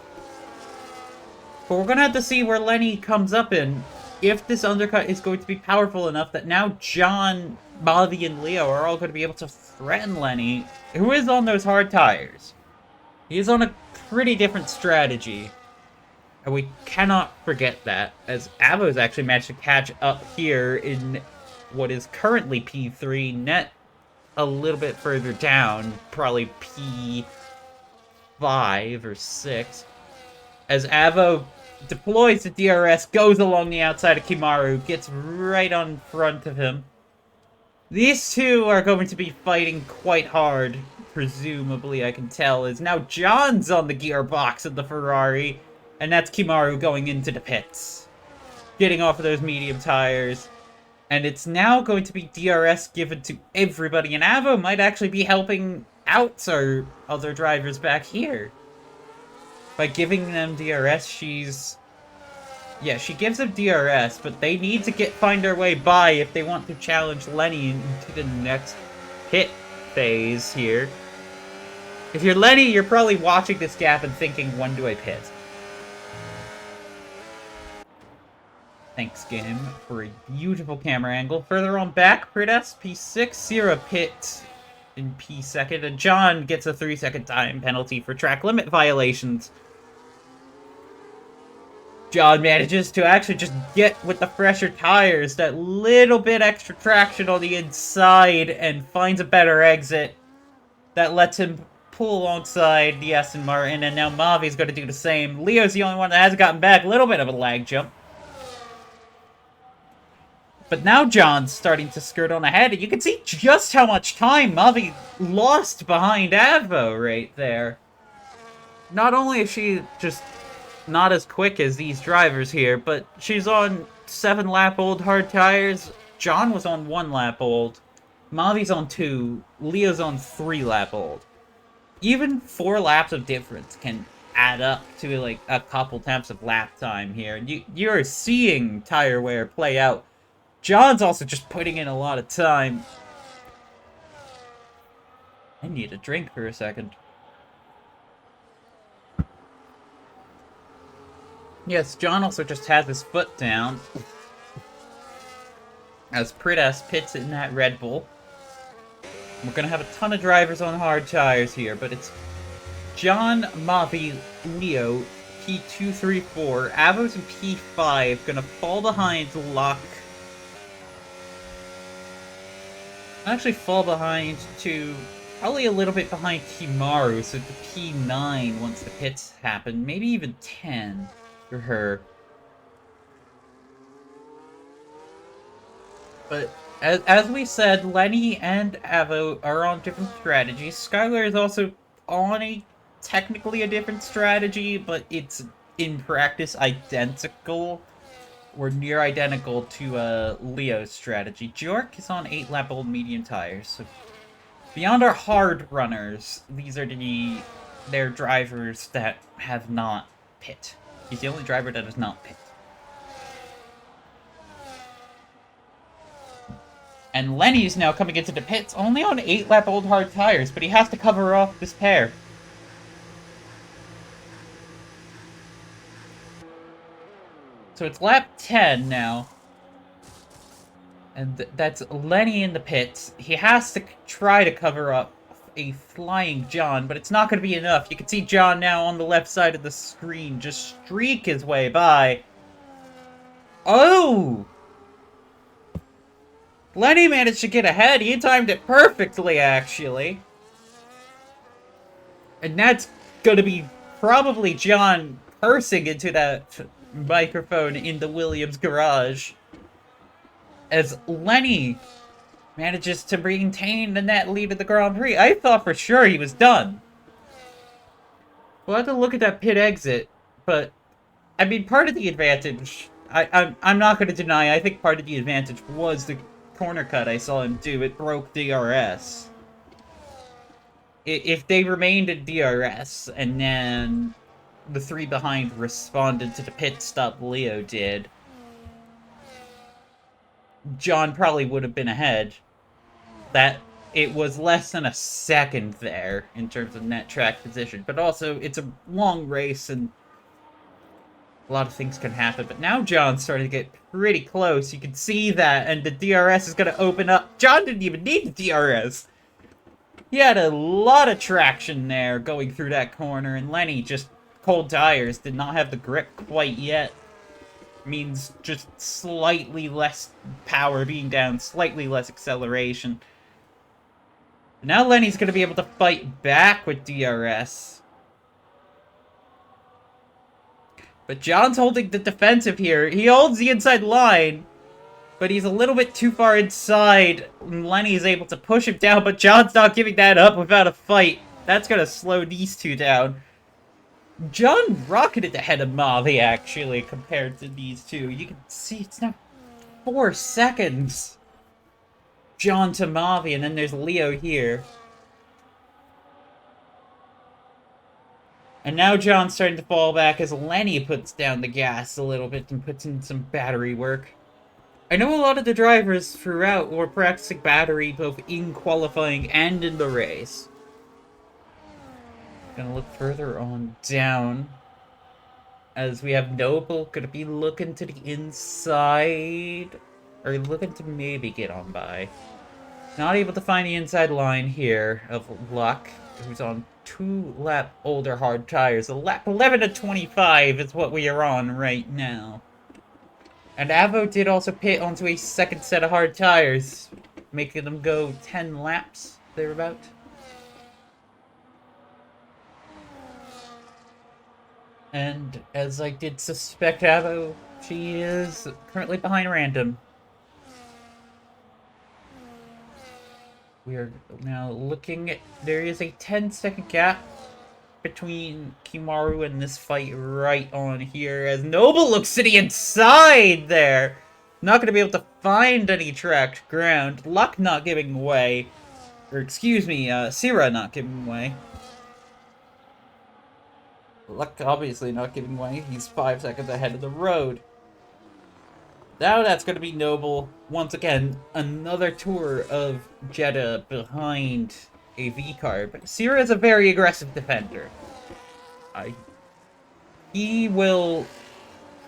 But we're gonna have to see where Lenny comes up in. If this undercut is going to be powerful enough that now John, Mavi, and Leo are all going to be able to threaten Lenny, who is on those hard tires. He is on a pretty different strategy. And we cannot forget that, as Avo's actually managed to catch up here in what is currently P3, net a little bit further down, probably P5 or 6. As Avo deploys the DRS, goes along the outside of Kimaru, gets right on front of him. These two are going to be fighting quite hard, presumably, I can tell, as now John's on the gearbox of the Ferrari, and that's Kimaru going into the pits. Getting off of those medium tires. And it's now going to be DRS given to everybody, and Avo might actually be helping out our other drivers back here. By giving them DRS, she gives them DRS, but they need to find their way by if they want to challenge Lenny into the next pit phase here. If you're Lenny, you're probably watching this gap and thinking, when do I pit? Thanks, game, for a beautiful camera angle. Further on back, Pridas, P6, Sierra Pit in P2nd, and John gets a 3-second time penalty for track limit violations. John manages to actually just get with the fresher tires, that little bit extra traction on the inside, and finds a better exit that lets him pull alongside the Aston Martin, and now Mavi's going to do the same. Leo's the only one that hasn't gotten back. A little bit of a lag jump. But now John's starting to skirt on ahead, and you can see just how much time Mavi lost behind Avo right there. Not only is she just not as quick as these drivers here, but she's on 7-lap-old hard tires. John was on 1-lap-old. Mavi's on 2. Leo's on 3-lap-old. Even 4 laps of difference can add up to like a couple tenths of lap time here. You're seeing tire wear play out. John's also just putting in a lot of time. I need a drink for a second. Yes, John also just has his foot down. As Pridas pits in that Red Bull. We're going to have a ton of drivers on hard tires here, but it's John, Mavi, Leo, P2, 3, 4. Avo's in P5, going to fall behind Locke. Actually fall behind to probably a little bit behind Kimaru, so to P9 once the pits happen. Maybe even 10 for her. But as we said, Lenny and Avo are on different strategies. Skylar is also on technically a different strategy, but it's in practice identical. Or near identical to Leo's strategy. Jork is on 8-lap-old medium tires. So beyond our hard runners, these are their drivers that have not pit. He's the only driver that has not pit. And Lenny's now coming into the pits only on 8-lap-old hard tires, but he has to cover off this pair. So it's lap 10 now. And that's Lenny in the pits. He has to try to cover up a flying John, but it's not going to be enough. You can see John now on the left side of the screen just streak his way by. Oh! Lenny managed to get ahead. He timed it perfectly, actually. And that's going to be probably John cursing into that microphone in the Williams garage. As Lenny manages to maintain the net lead of the Grand Prix. I thought for sure he was done. We'll have to look at that pit exit, but I mean, part of the advantage, I'm not going to deny, I think part of the advantage was the corner cut I saw him do. It broke DRS. If they remained at DRS, and then the 3 behind responded to the pit stop Leo did, John probably would have been ahead. That it was less than a second there in terms of net track position. But also, it's a long race and a lot of things can happen. But now John's starting to get pretty close. You can see that, and the DRS is going to open up. John didn't even need the DRS. He had a lot of traction there going through that corner, and Lenny just cold tires, did not have the grip quite yet. Means just slightly less power being down, slightly less acceleration. Now Lenny's going to be able to fight back with DRS. But John's holding the defensive here. He holds the inside line, but he's a little bit too far inside. Lenny's able to push him down, but John's not giving that up without a fight. That's going to slow these two down. John rocketed ahead of Mavi, actually, compared to these two. You can see it's now 4 seconds. John to Mavi, and then there's Leo here. And now John's starting to fall back as Lenny puts down the gas a little bit and puts in some battery work. I know a lot of the drivers throughout were practicing battery both in qualifying and in the race. Gonna look further on down. as we have Noble gonna be looking to the inside, or looking to maybe get on by. Not able to find the inside line here of Luck, who's on 2-lap older hard tires. A lap 11 to 25 is what we are on right now. And Avo did also pit onto a second set of hard tires, making them go 10 laps thereabout. And as I did suspect Avo, she is currently behind Random. We are now looking at, there is a 10-second gap between Kimaru and this fight right on here, as Noble looks to the inside there. Not going to be able to find any tracked ground. Luck not giving way. Or excuse me, Sira not giving way. Luck obviously not giving way. He's 5 seconds ahead of the road. Now that's going to be Noble. Once again, another tour of Jeddah behind a V-carb. Sira is a very aggressive defender. He will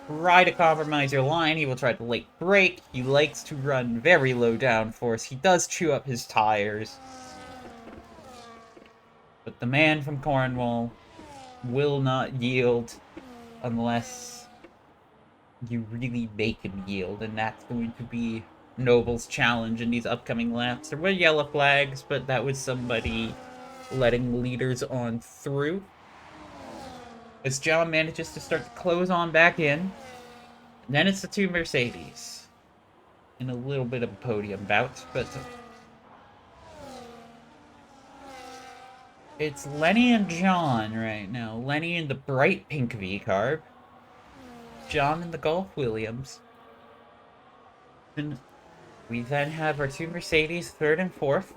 try to compromise your line. He will try to late brake. He likes to run very low downforce. He does chew up his tires. But the man from Cornwall will not yield unless you really make him yield, and that's going to be Noble's challenge in these upcoming laps. There were yellow flags, but that was somebody letting leaders on through. As John manages to start to close on back in, then it's the two Mercedes in a little bit of a podium bout, but it's Lenny and John right now. Lenny in the bright pink V-carb, John in the Golf Williams. And we then have our two Mercedes, 3rd and 4th.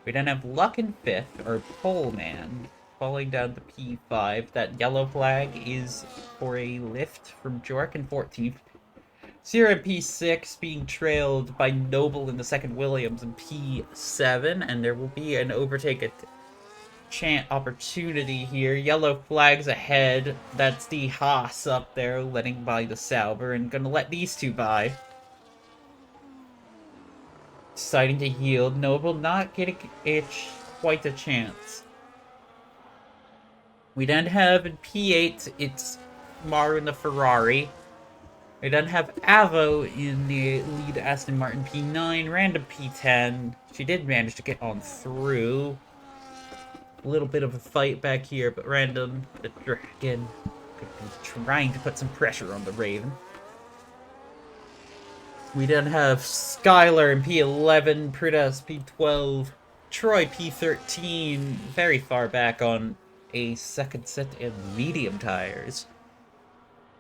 We then have Luck in 5th, or Pole Man, falling down to P5. That yellow flag is for a lift from Jork in 14th. Sierra in P6 being trailed by Noble in the 2nd Williams in P7, and there will be an overtake chant opportunity here. Yellow flags ahead. That's the Haas up there letting by the Sauber, and gonna let these two by. Deciding to yield. Noble not getting quite a chance. We then have in P8, it's Maru in the Ferrari. We then have Avo in the lead Aston Martin P9, Random P10. She did manage to get on through. A little bit of a fight back here, but Random, the Dragon, could be trying to put some pressure on the Raven. We then have Skylar in P11, Pridas P12, Troy P13, very far back on a second set of medium tires.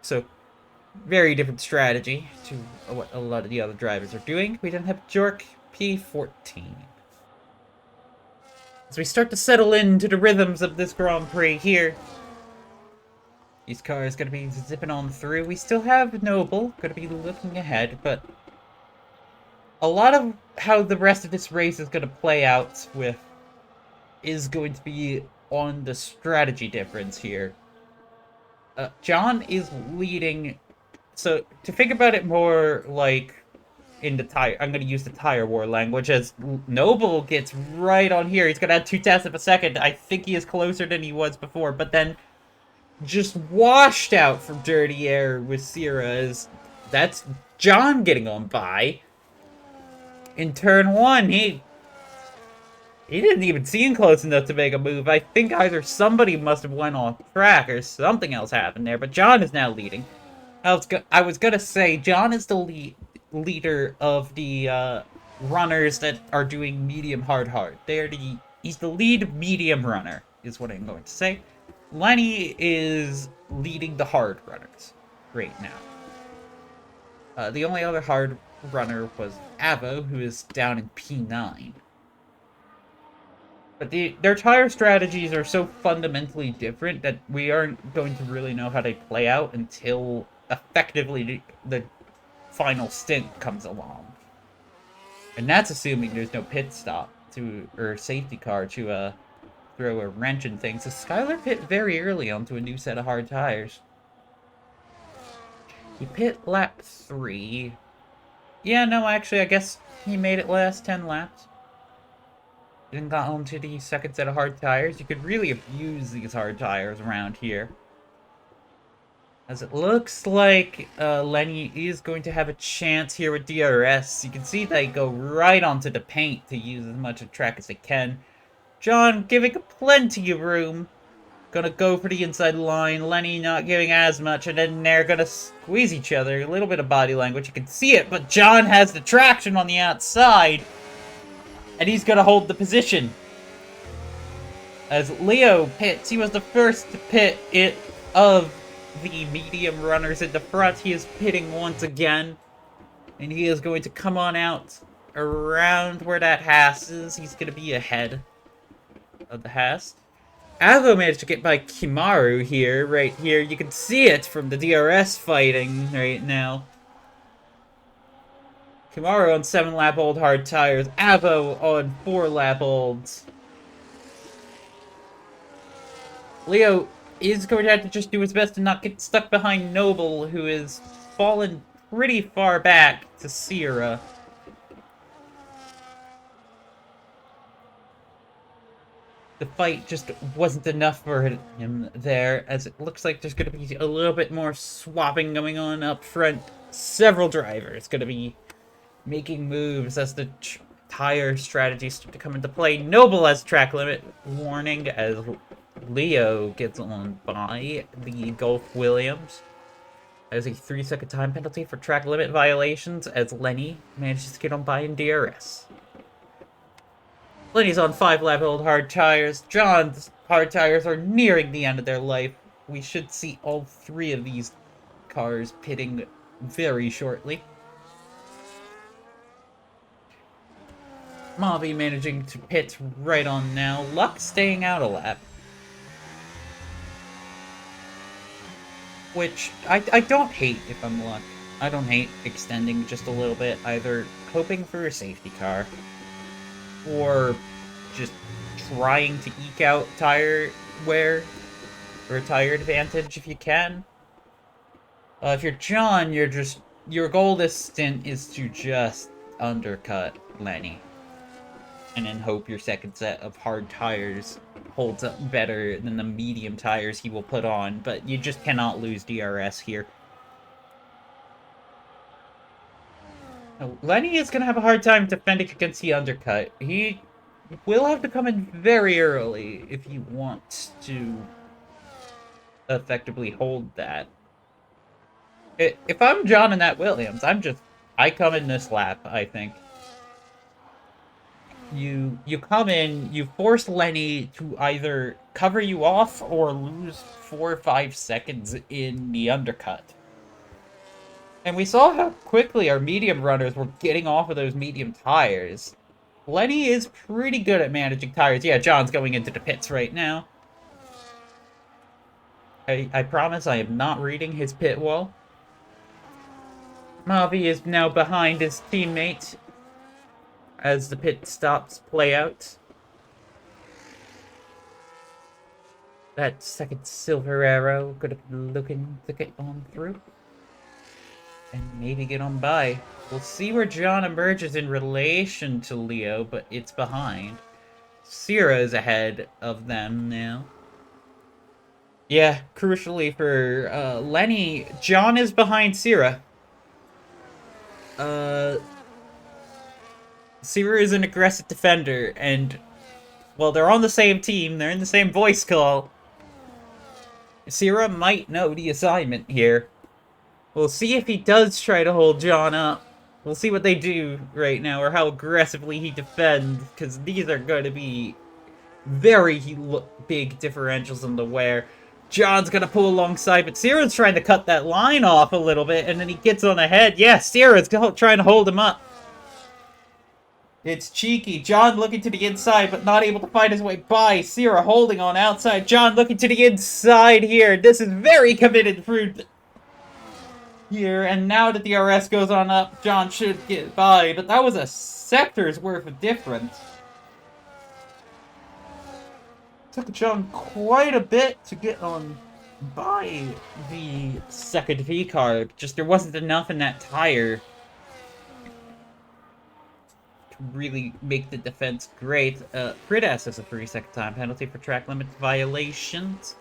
So, very different strategy to what a lot of the other drivers are doing. We then have Jork P14. As we start to settle into the rhythms of this Grand Prix here, these cars going to be zipping on through. We still have Noble, going to be looking ahead, but a lot of how the rest of this race is going to play out with is going to be on the strategy difference here. John is leading, so to think about it more like in the tire, I'm going to use the tire war language, as Noble gets right on here. He's going to add 2/10 of a second. I think he is closer than he was before, but then just washed out from dirty air with Sierra, as that's John getting on by. In turn 1, he didn't even seem close enough to make a move. I think either somebody must have went off track or something else happened there, but John is now leading. I was gonna say, John is the leader of the runners that are doing medium hard. He's the lead medium runner, is what I'm going to say. Lenny is leading the hard runners right now. The only other hard runner was Avo, who is down in P9. But their tire strategies are so fundamentally different that we aren't going to really know how they play out until effectively the final stint comes along. And that's assuming there's no pit stop or safety car to throw a wrench in things. So Skylar pit very early onto a new set of hard tires. He pit lap 3. Yeah, no, actually, I guess he made it last 10 laps. Then got onto the second set of hard tires. You could really abuse these hard tires around here. As it looks like Lenny is going to have a chance here with DRS. You can see they go right onto the paint to use as much of the track as they can. John giving plenty of room. Gonna go for the inside line. Lenny not giving as much, and then they're gonna squeeze each other. A little bit of body language, you can see it, but John has the traction on the outside. And he's gonna hold the position. As Leo pits, he was the first to pit it of the medium runners in the front. He is pitting once again. And he is going to come on out around where that Haas is. He's gonna be ahead of the Haas. Avo managed to get by Kimaru here, right here. You can see it from the DRS fighting right now. Kimaru on 7-lap-old hard tires. Avo on 4-lap-olds. Leo is going to have to just do his best to not get stuck behind Noble, who is fallen pretty far back to Sierra. The fight just wasn't enough for him there, as it looks like there's going to be a little bit more swapping going on up front. Several drivers going to be making moves as the tire strategies start to come into play. Noble has track limit warning as Leo gets on by the Gulf Williams. There's a 3-second time penalty for track limit violations as Lenny manages to get on by in DRS. Lenny's on 5-lap-old hard tires. John's hard tires are nearing the end of their life. We should see all 3 of these cars pitting very shortly. Mavi managing to pit right on now. Luck staying out a lap. Which, I don't hate if I'm Luck. I don't hate extending just a little bit, either hoping for a safety car, or just trying to eke out tire wear, or a tire advantage if you can. If you're John, your goal this stint is to just undercut Lenny. And then hope your second set of hard tires holds up better than the medium tires he will put on, but you just cannot lose DRS here. Now, Lenny is going to have a hard time defending against the undercut. He will have to come in very early if he wants to effectively hold that. If I'm John in that Williams, I come in this lap, I think. You come in, you force Lenny to either cover you off or lose 4 or 5 seconds in the undercut. And we saw how quickly our medium runners were getting off of those medium tires. Lenny is pretty good at managing tires. Yeah, John's going into the pits right now. I promise I am not reading his pit wall. Mavi is now behind his teammate as the pit stops play out. That second silver arrow could have been looking to get on through. And maybe get on by. We'll see where John emerges in relation to Leo, but it's behind. Sierra is ahead of them now. Yeah, crucially for Lenny, John is behind Sierra. Sierra is an aggressive defender, and while they're on the same team, they're in the same voice call. Sierra might know the assignment here. We'll see if he does try to hold John up. We'll see what they do right now, or how aggressively he defends, because these are going to be very big differentials in the wear. John's going to pull alongside, but Sierra's trying to cut that line off a little bit, and then he gets on ahead. Yeah, Sierra's trying to hold him up. It's cheeky. John looking to the inside, but not able to find his way by. Sierra holding on outside. John looking to the inside here. This is very committed fruit here, and now that the DRS goes on up, John should get by, but that was a sector's worth of difference. Took John quite a bit to get on by the second V card. Just there wasn't enough in that tire to really make the defense great. Pridas has a 3-second time penalty for track limits violations.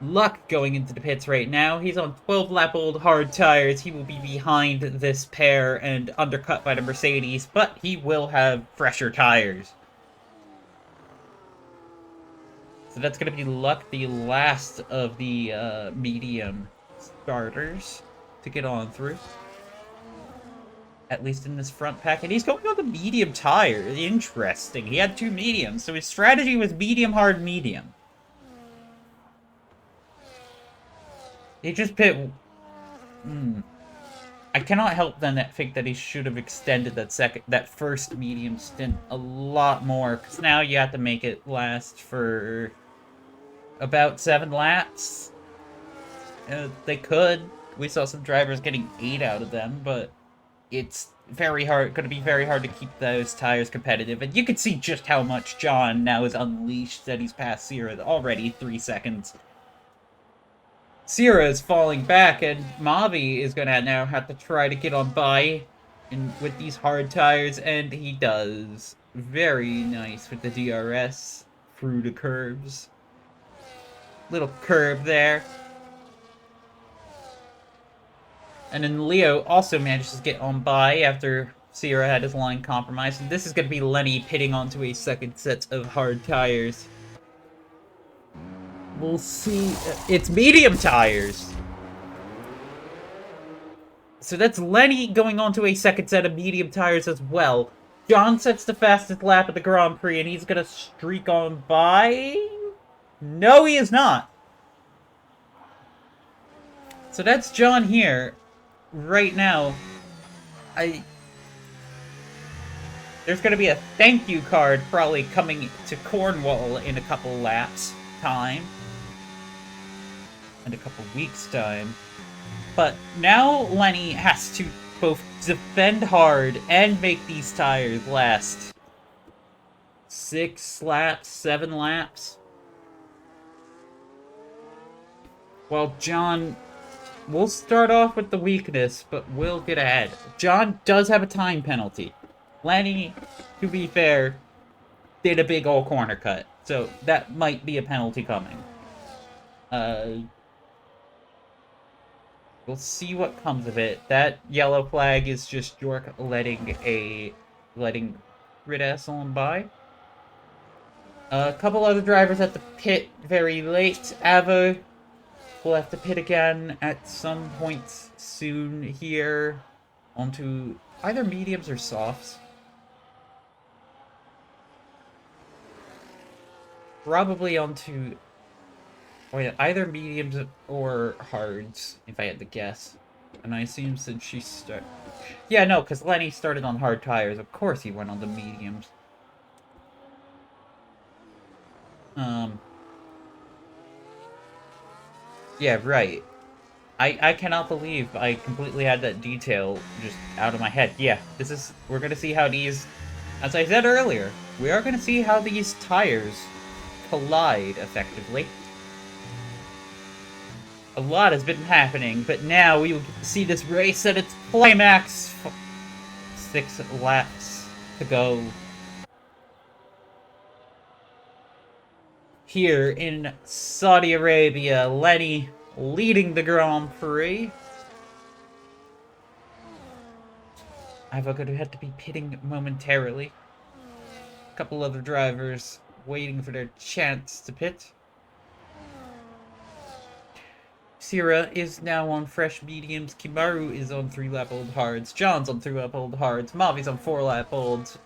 Luck going into the pits right now. He's on 12-lap-old hard tires. He will be behind this pair and undercut by the Mercedes, but he will have fresher tires. So that's going to be Luck, the last of the medium starters to get on through. At least in this front pack. And he's going on the medium tire. Interesting. He had 2 mediums, so his strategy was medium, hard, medium. He just pit... I cannot help then think that he should have extended that first medium stint a lot more, because now you have to make it last for about 7 laps. They could. We saw some drivers getting 8 out of them, but it's going to be very hard to keep those tires competitive. And you can see just how much John now is unleashed that he's past Sierra already 3 seconds. Sierra is falling back, and Mavi is going to now have to try to get on by with these hard tires, and he does. Very nice with the DRS through the curves. Little curve there. And then Leo also manages to get on by after Sierra had his line compromised. And this is going to be Lenny pitting onto a second set of hard tires. We'll see. It's medium tires. So that's Lenny going onto a second set of medium tires as well. John sets the fastest lap of the Grand Prix, and he's going to streak on by. No, he is not. So that's John here. Right now, there's going to be a thank you card probably coming to Cornwall in a couple laps time. In a couple weeks time. But now Lenny has to both defend hard and make these tires last 6 laps, 7 laps. While John... We'll start off with the weakness, but we'll get ahead. John does have a time penalty. Lenny, to be fair, did a big old corner cut. So that might be a penalty coming. We'll see what comes of it. That yellow flag is just York letting Ridas on by. A couple other drivers at the pit very late. Avo will have to pit again at some point soon here onto either mediums or softs. Probably onto either mediums or hards, if I had to guess. And I assume since she started... Yeah, no, because Lenny started on hard tires. Of course he went on the mediums. Yeah, right. I cannot believe I completely had that detail just out of my head. Yeah, we're gonna see how these, as I said earlier, we are gonna see how these tires collide effectively. A lot has been happening, but now we will see this race at its climax. 6 laps to go. Here in Saudi Arabia, Lenny leading the Grand Prix. I've going to have to be pitting momentarily. A couple other drivers waiting for their chance to pit. Sierra is now on fresh mediums. Kimaru is on 3-lap-old hards. John's on 3-lap-old hards. Mavi's on 4-lap-olds.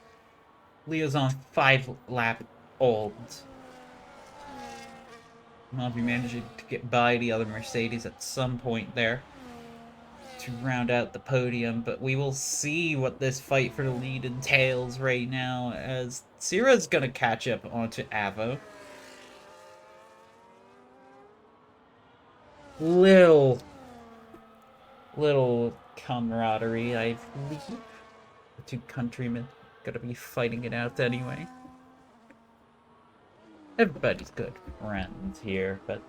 Leo's on 5-lap-olds. Mavi managing to get by the other Mercedes at some point there to round out the podium, but we will see what this fight for the lead entails right now, as Sierra's gonna catch up onto Avo. Little camaraderie, I believe. The 2 countrymen gotta be fighting it out anyway. Everybody's good friends here, but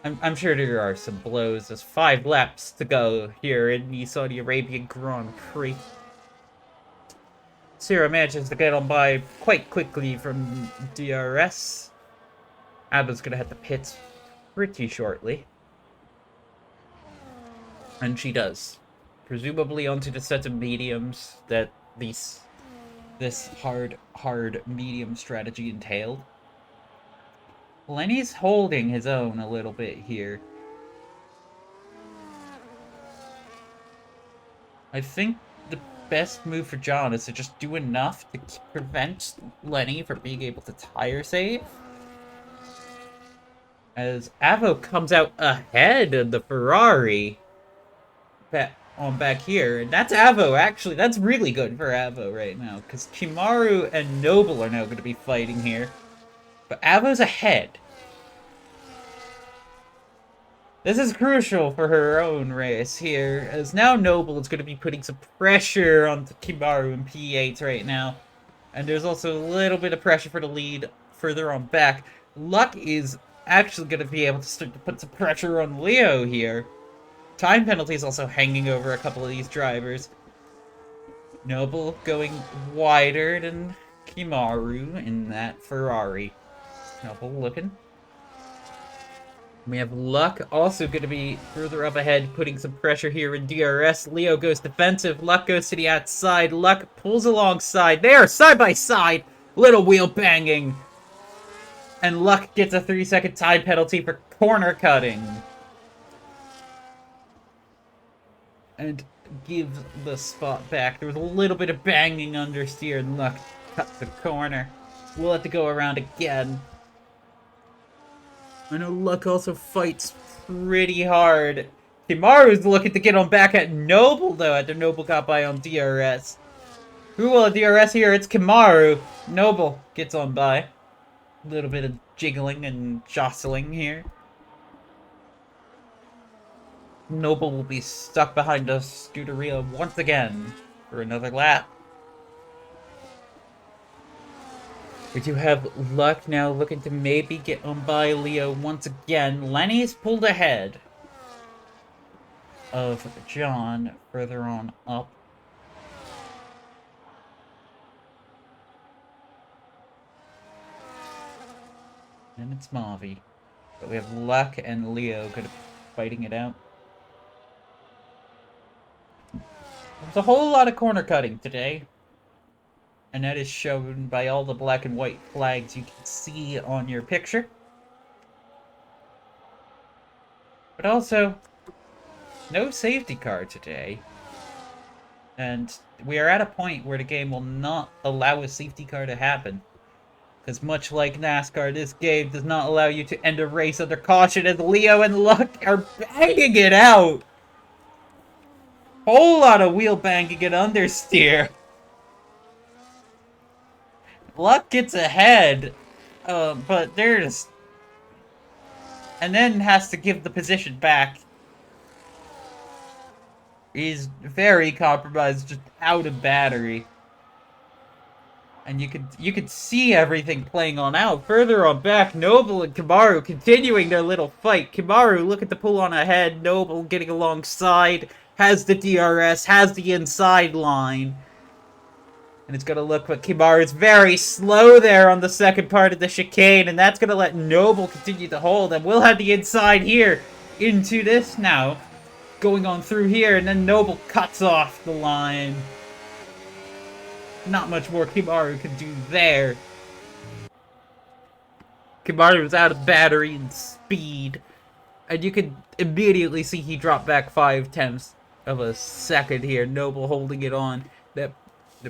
I'm sure there are some blows. There's 5 laps to go here in the Saudi Arabian Grand Prix. Sierra manages to get on by quite quickly from DRS. Abba's gonna hit the pits pretty shortly. And she does. Presumably onto the set of mediums that this hard medium strategy entailed. Lenny's holding his own a little bit here. I think the best move for John is to just do enough to prevent Lenny from being able to tire save. As Avo comes out ahead of the Ferrari back here. And that's Avo, actually. That's really good for Avo right now. Because Kimaru and Noble are now going to be fighting here. But Avo's ahead. This is crucial for her own race here, as now Noble is going to be putting some pressure onto Kimaru and P8 right now. And there's also a little bit of pressure for the lead further on back. Luck is actually going to be able to start to put some pressure on Leo here. Time penalty is also hanging over a couple of these drivers. Noble going wider than Kimaru in that Ferrari. Noble looking. We have Luck also going to be further up ahead, putting some pressure here in DRS. Leo goes defensive. Luck goes to the outside. Luck pulls alongside. They are side by side. Little wheel banging. And Luck gets a 3-second time penalty for corner cutting. And gives the spot back. There was a little bit of banging understeer, and Luck cut the corner. We'll have to go around again. I know Luck also fights pretty hard. Kimaru's looking to get on back at Noble, though, after Noble got by on DRS. Who will DRS here? It's Kimaru. Noble gets on by. A little bit of jiggling and jostling here. Noble will be stuck behind a Scuderia once again for another lap. We do have Luck now looking to maybe get on by Leo once again. Lenny's pulled ahead of John further on up. And it's Mavi. But we have Luck and Leo kind of fighting it out. There's a whole lot of corner cutting today. And that is shown by all the black and white flags you can see on your picture. But also, no safety car today. And we are at a point where the game will not allow a safety car to happen. Because much like NASCAR, this game does not allow you to end a race under caution, as Leo and Luck are banging it out. Whole lot of wheel banging and understeer. Luck gets ahead, but there's... And then has to give the position back. He's very compromised, just out of battery. And you could see everything playing on out. Further on back, Noble and Kimaru continuing their little fight. Kimaru looking to pull on ahead. Noble getting alongside. Has the DRS, has the inside line. And it's going to look like Kimaru's very slow there on the second part of the chicane. And that's going to let Noble continue to hold. And we'll have the inside here into this now. Going on through here. And then Noble cuts off the line. Not much more Kimaru can do there. Kimaru was out of battery and speed. And you can immediately see he dropped back 5/10 of a second here. Noble holding it on. That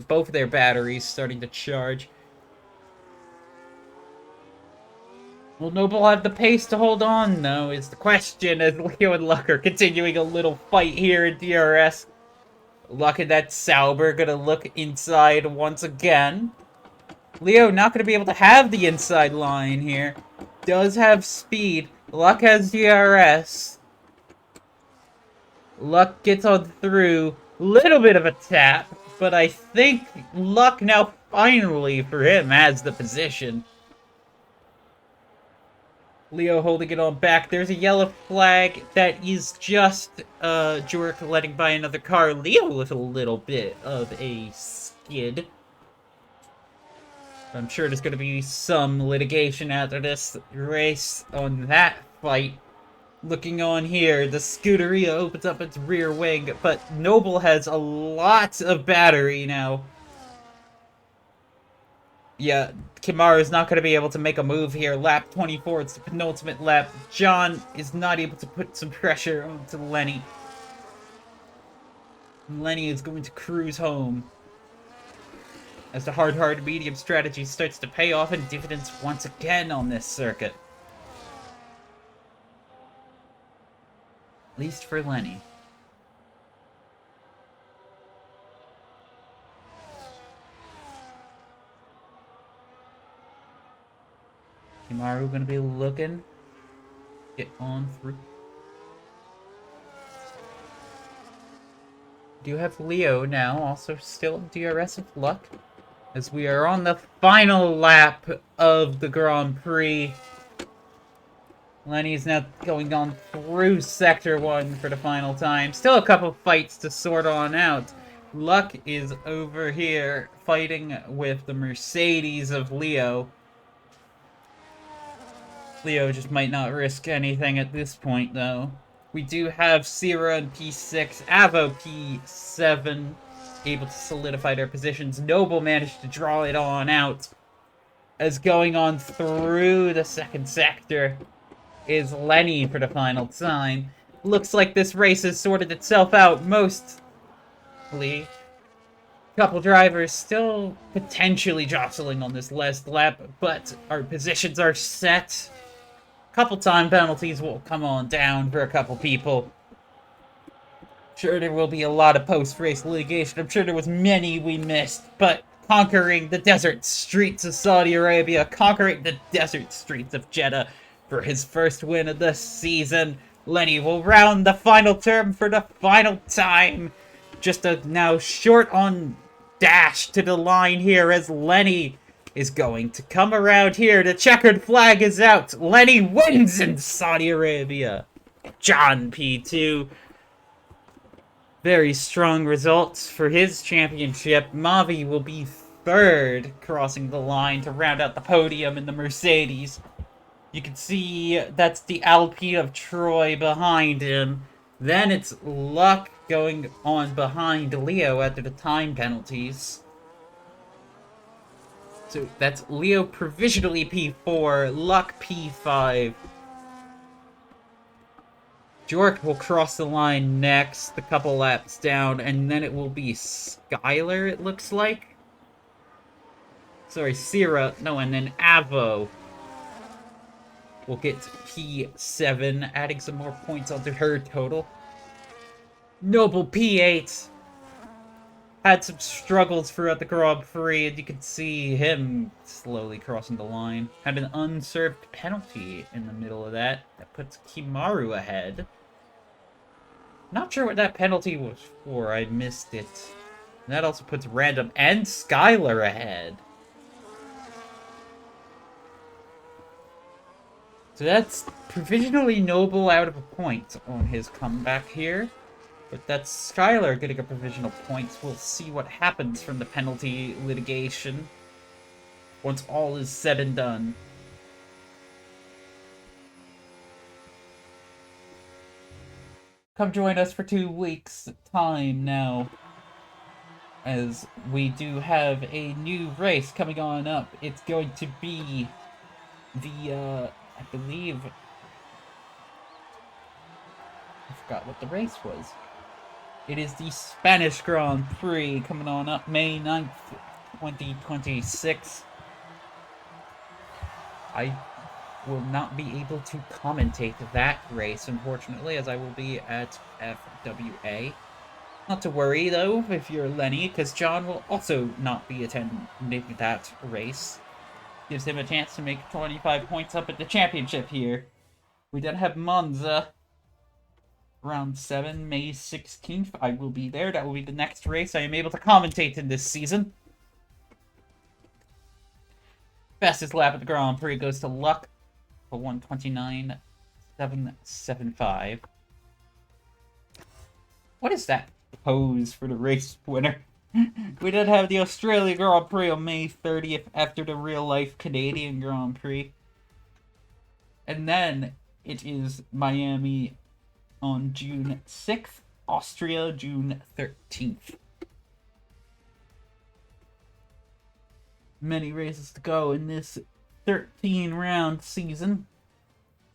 both of their batteries starting to charge. Will Noble have the pace to hold on, though, is the question, as Leo and Luck are continuing a little fight here in DRS. Luck and that Sauber gonna look inside once again. Leo not gonna be able to have the inside line here. Does have speed. Luck has DRS. Luck gets on through. Little bit of a tap. But I think Luck now finally, for him, has the position. Leo holding it on back. There's a yellow flag that is just Jork letting by another car. Leo with a little bit of a skid. I'm sure there's going to be some litigation after this race on that fight. Looking on here, the Scuderia opens up its rear wing, but Noble has a lot of battery now. Yeah, Kimaru's not going to be able to make a move here. Lap 24, it's the penultimate lap. John is not able to put some pressure onto Lenny. Lenny is going to cruise home as the hard medium strategy starts to pay off in dividends once again on this circuit. At least for Lenny. Kimaru gonna be looking. Get on through. Do have Leo now, also still DRS of luck, as we are on the final lap of the Grand Prix. Lenny is now going on through Sector 1 for the final time. Still a couple fights to sort on out. Luck is over here fighting with the Mercedes of Leo. Leo just might not risk anything at this point, though. We do have Sierra in P6, Avo P7, able to solidify their positions. Noble managed to draw it on out, as going on through the second sector is Lenny for the final time. Looks like this race has sorted itself out mostly. Couple drivers still potentially jostling on this last lap, but our positions are set. Couple time penalties will come on down for a couple people. Sure, there will be a lot of post-race litigation. I'm sure there was many we missed, but conquering the desert streets of Saudi Arabia, conquering the desert streets of Jeddah for his first win of the season, Lenny will round the final term for the final time. Just a now short on dash to the line here as Lenny is going to come around here. The checkered flag is out. Lenny wins in Saudi Arabia. John P2. Very strong results for his championship. Mavi will be third, crossing the line to round out the podium in the Mercedes. You can see that's the Alpine of Troy behind him. Then it's Luck going on behind Leo after the time penalties. So that's Leo provisionally P4, Luck P5. Jork will cross the line next, a couple laps down, and then it will be Skylar, it looks like. Sorry, Sierra, no, and then Avo will get P7, adding some more points onto her total. Noble P8. Had some struggles throughout the Grand Prix, and you can see him slowly crossing the line. Had an unserved penalty in the middle of that. That puts Kimaru ahead. Not sure what that penalty was for. I missed it. And that also puts Random and Skylar ahead. So that's provisionally Noble out of a point on his comeback here. But that's Skylar getting a provisional point. We'll see what happens from the penalty litigation once all is said and done. Come join us for 2 weeks' time now, as we do have a new race coming on up. It's going to be the, I believe, I forgot what the race was. It is the Spanish Grand Prix coming on up May 9th, 2026. I will not be able to commentate that race, unfortunately, as I will be at FWA. Not to worry, though, if you're Lenny, because John will also not be attending that race. Gives him a chance to make 25 points up at the championship here. We then have Monza. Round 7, May 16th. I will be there. That will be the next race I am able to commentate in this season. Fastest lap of the Grand Prix goes to Luck. for 129.775. What is that pose for the race winner? We did have the Australia Grand Prix on May 30th after the real-life Canadian Grand Prix. And then it is Miami on June 6th, Austria June 13th. Many races to go in this 13-round season.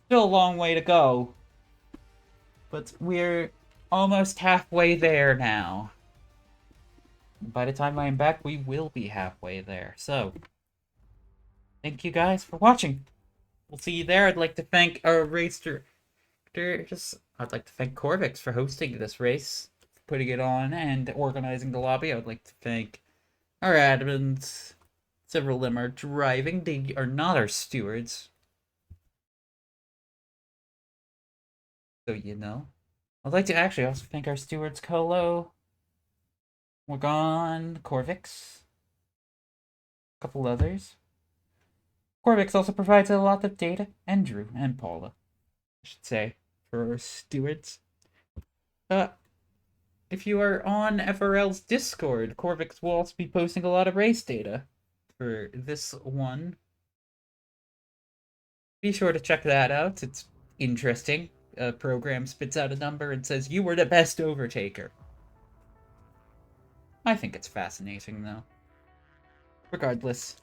Still a long way to go, but we're almost halfway there now. By the time I'm back, we will be halfway there. So, thank you guys for watching. We'll see you there. I'd like to thank our race directors. I'd like to thank Corvix for hosting this race, putting it on, and organizing the lobby. I would like to thank our admins. Several of them are driving. They are not our stewards. So you know. I'd like to actually also thank our stewards, Colo, Morgan, Corvix, a couple others. Corvix also provides a lot of data, and Drew and Paula, I should say, for our stewards. If you are on FRL's Discord, Corvix will also be posting a lot of race data for this one. Be sure to check that out. It's interesting. A program spits out a number and says, you were the best overtaker. I think it's fascinating, though. Regardless,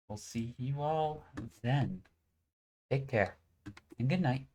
we'll see you all then. Take care, and good night.